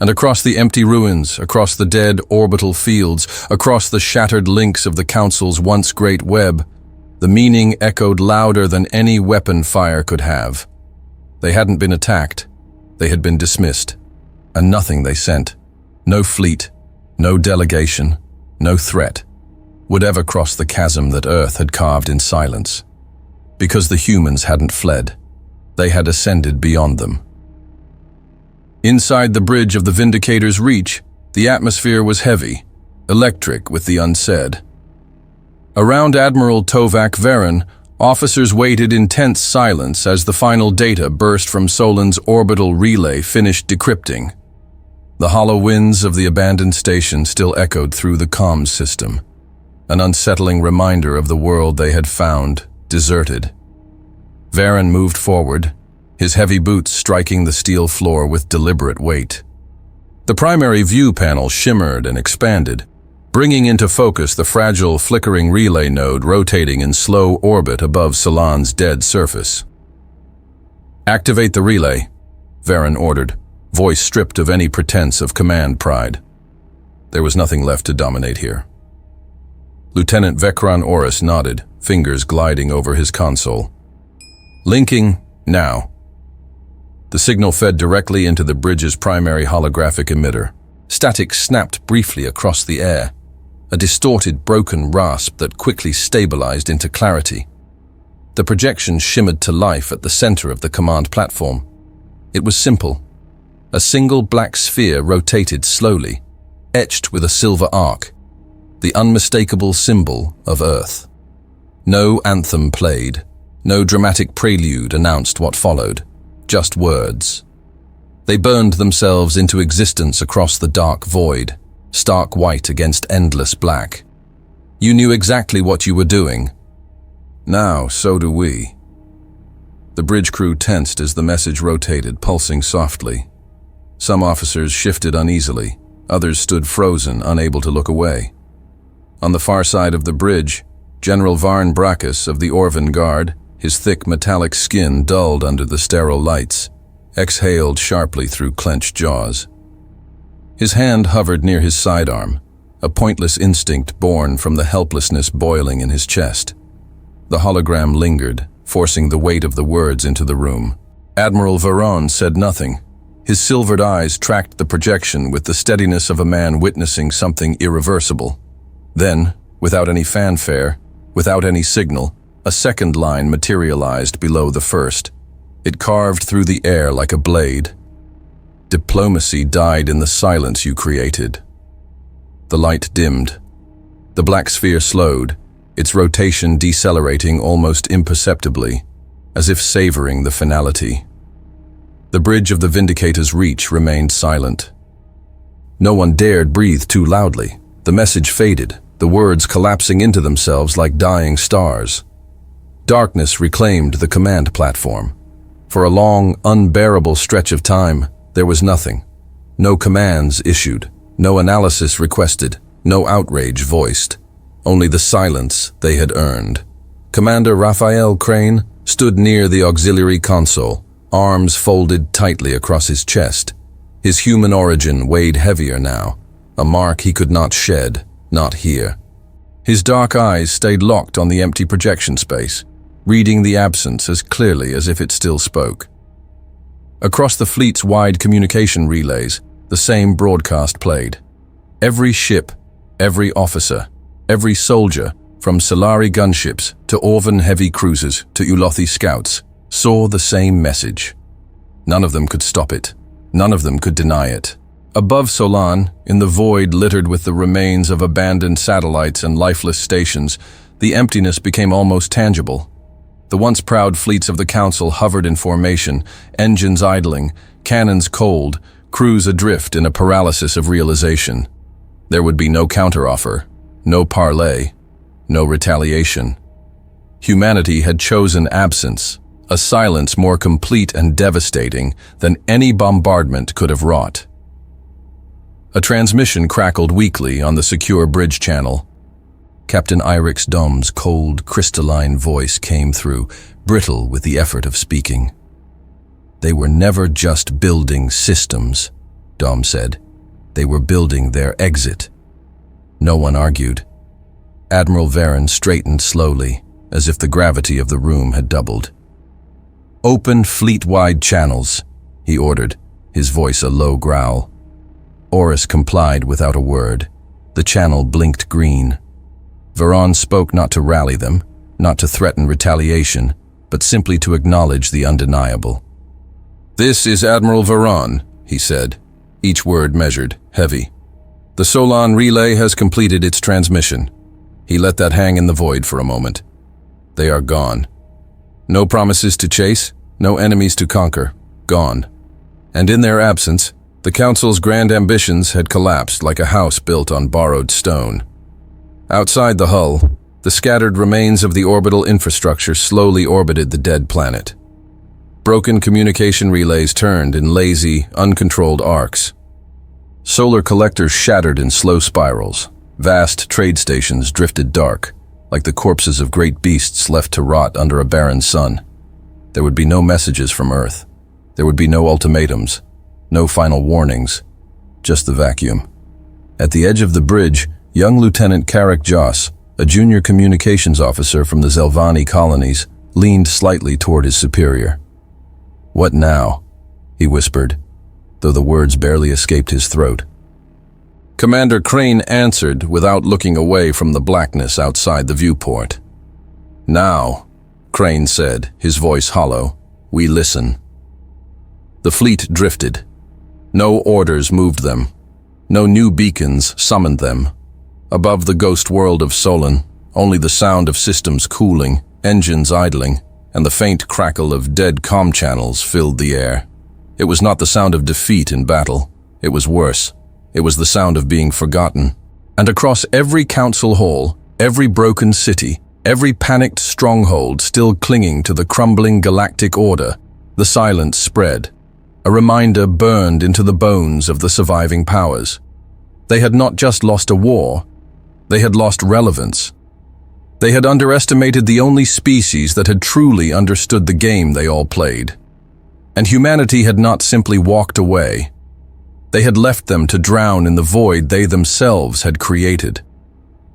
And across the empty ruins, across the dead orbital fields, across the shattered links of the Council's once great web, the meaning echoed louder than any weapon fire could have. They hadn't been attacked. They had been dismissed. And nothing they sent, no fleet, no delegation, no threat, would ever cross the chasm that Earth had carved in silence. Because the humans hadn't fled. They had ascended beyond them. Inside the bridge of the Vindicator's Reach, the atmosphere was heavy, electric with the unsaid. Around Admiral Tovak Varen, officers waited in tense silence as the final data burst from Solon's orbital relay finished decrypting. The hollow winds of the abandoned station still echoed through the comms system, an unsettling reminder of the world they had found, deserted. Varen moved forward, his heavy boots striking the steel floor with deliberate weight. The primary view panel shimmered and expanded, bringing into focus the fragile, flickering relay node rotating in slow orbit above Solon's dead surface. "Activate the relay," Varen ordered, voice stripped of any pretense of command pride. There was nothing left to dominate here. Lieutenant Vekran Oris nodded, fingers gliding over his console. "Linking, now." The signal fed directly into the bridge's primary holographic emitter. Static snapped briefly across the air, a distorted, broken rasp that quickly stabilized into clarity. The projection shimmered to life at the center of the command platform. It was simple. A single black sphere rotated slowly, etched with a silver arc, the unmistakable symbol of Earth. No anthem played, no dramatic prelude announced what followed, just words. They burned themselves into existence across the dark void, stark white against endless black. You knew exactly what you were doing. Now, so do we. The bridge crew tensed as the message rotated, pulsing softly. Some officers shifted uneasily, others stood frozen, unable to look away. On the far side of the bridge, General Varn Brackus of the Orvan Guard, his thick metallic skin dulled under the sterile lights, exhaled sharply through clenched jaws. His hand hovered near his sidearm, a pointless instinct born from the helplessness boiling in his chest. The hologram lingered, forcing the weight of the words into the room. Admiral Varon said nothing. His silvered eyes tracked the projection with the steadiness of a man witnessing something irreversible. Then, without any fanfare, without any signal, a second line materialized below the first. It carved through the air like a blade. "Diplomacy died in the silence you created." The light dimmed. The black sphere slowed, its rotation decelerating almost imperceptibly, as if savoring the finality. The bridge of the Vindicator's reach remained silent. No one dared breathe too loudly. The message faded, the words collapsing into themselves like dying stars. Darkness reclaimed the command platform. For a long, unbearable stretch of time, there was nothing. No commands issued, no analysis requested, no outrage voiced. Only the silence they had earned. Commander Raphael Crane stood near the auxiliary console, arms folded tightly across his chest. His human origin weighed heavier now, a mark he could not shed, not here. His dark eyes stayed locked on the empty projection space, reading the absence as clearly as if it still spoke. Across the fleet's wide communication relays, the same broadcast played. Every ship, every officer, every soldier, from Solari gunships to Orvan heavy cruisers to Ulothi scouts, saw the same message. None of them could stop it. None of them could deny it. Above Solan, in the void littered with the remains of abandoned satellites and lifeless stations, the emptiness became almost tangible. The once proud fleets of the Council hovered in formation, engines idling, cannons cold, crews adrift in a paralysis of realization. There would be no counteroffer, no parley, no retaliation. Humanity had chosen absence, a silence more complete and devastating than any bombardment could have wrought. A transmission crackled weakly on the secure bridge channel. Captain Irix Dom's cold, crystalline voice came through, brittle with the effort of speaking. "They were never just building systems," Dom said. "They were building their exit." No one argued. Admiral Varen straightened slowly, as if the gravity of the room had doubled. "Open fleet-wide channels," he ordered, his voice a low growl. Oris complied without a word. The channel blinked green. Varon spoke not to rally them, not to threaten retaliation, but simply to acknowledge the undeniable. "This is Admiral Varon," he said, each word measured, heavy. "The Solan relay has completed its transmission." He let that hang in the void for a moment. "They are gone. No promises to chase, no enemies to conquer. Gone. And in their absence, the Council's grand ambitions had collapsed like a house built on borrowed stone. Outside the hull, the scattered remains of the orbital infrastructure slowly orbited the dead planet. Broken communication relays turned in lazy, uncontrolled arcs. Solar collectors shattered in slow spirals. Vast trade stations drifted dark, like the corpses of great beasts left to rot under a barren sun. There would be no messages from Earth. There would be no ultimatums, no final warnings, just the vacuum. At the edge of the bridge, young Lieutenant Carrick Joss, a junior communications officer from the Zelvani colonies, leaned slightly toward his superior. "What now?" he whispered, though the words barely escaped his throat. Commander Crane answered without looking away from the blackness outside the viewport. "Now," Crane said, his voice hollow, "we listen." The fleet drifted. No orders moved them. No new beacons summoned them. Above the ghost world of Solon, only the sound of systems cooling, engines idling, and the faint crackle of dead comm channels filled the air. It was not the sound of defeat in battle. It was worse. It was the sound of being forgotten. And across every council hall, every broken city, every panicked stronghold still clinging to the crumbling galactic order, the silence spread. A reminder burned into the bones of the surviving powers. They had not just lost a war, they had lost relevance. They had underestimated the only species that had truly understood the game they all played. And humanity had not simply walked away. They had left them to drown in the void they themselves had created.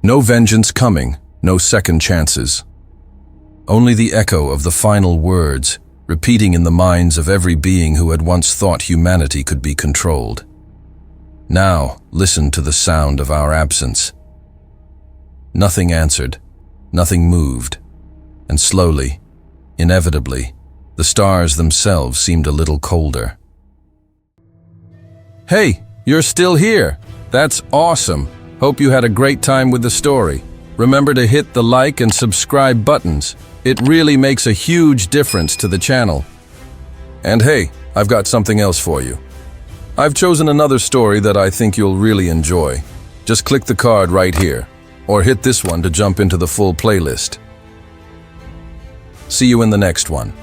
No vengeance coming, no second chances. Only the echo of the final words, repeating in the minds of every being who had once thought humanity could be controlled. Now, listen to the sound of our absence. Nothing answered, nothing moved, and slowly, inevitably, the stars themselves seemed a little colder. "Hey, you're still here! That's awesome! Hope you had a great time with the story. Remember to hit the like and subscribe buttons. It really makes a huge difference to the channel. And hey, I've got something else for you. I've chosen another story that I think you'll really enjoy. Just click the card right here, or hit this one to jump into the full playlist. See you in the next one.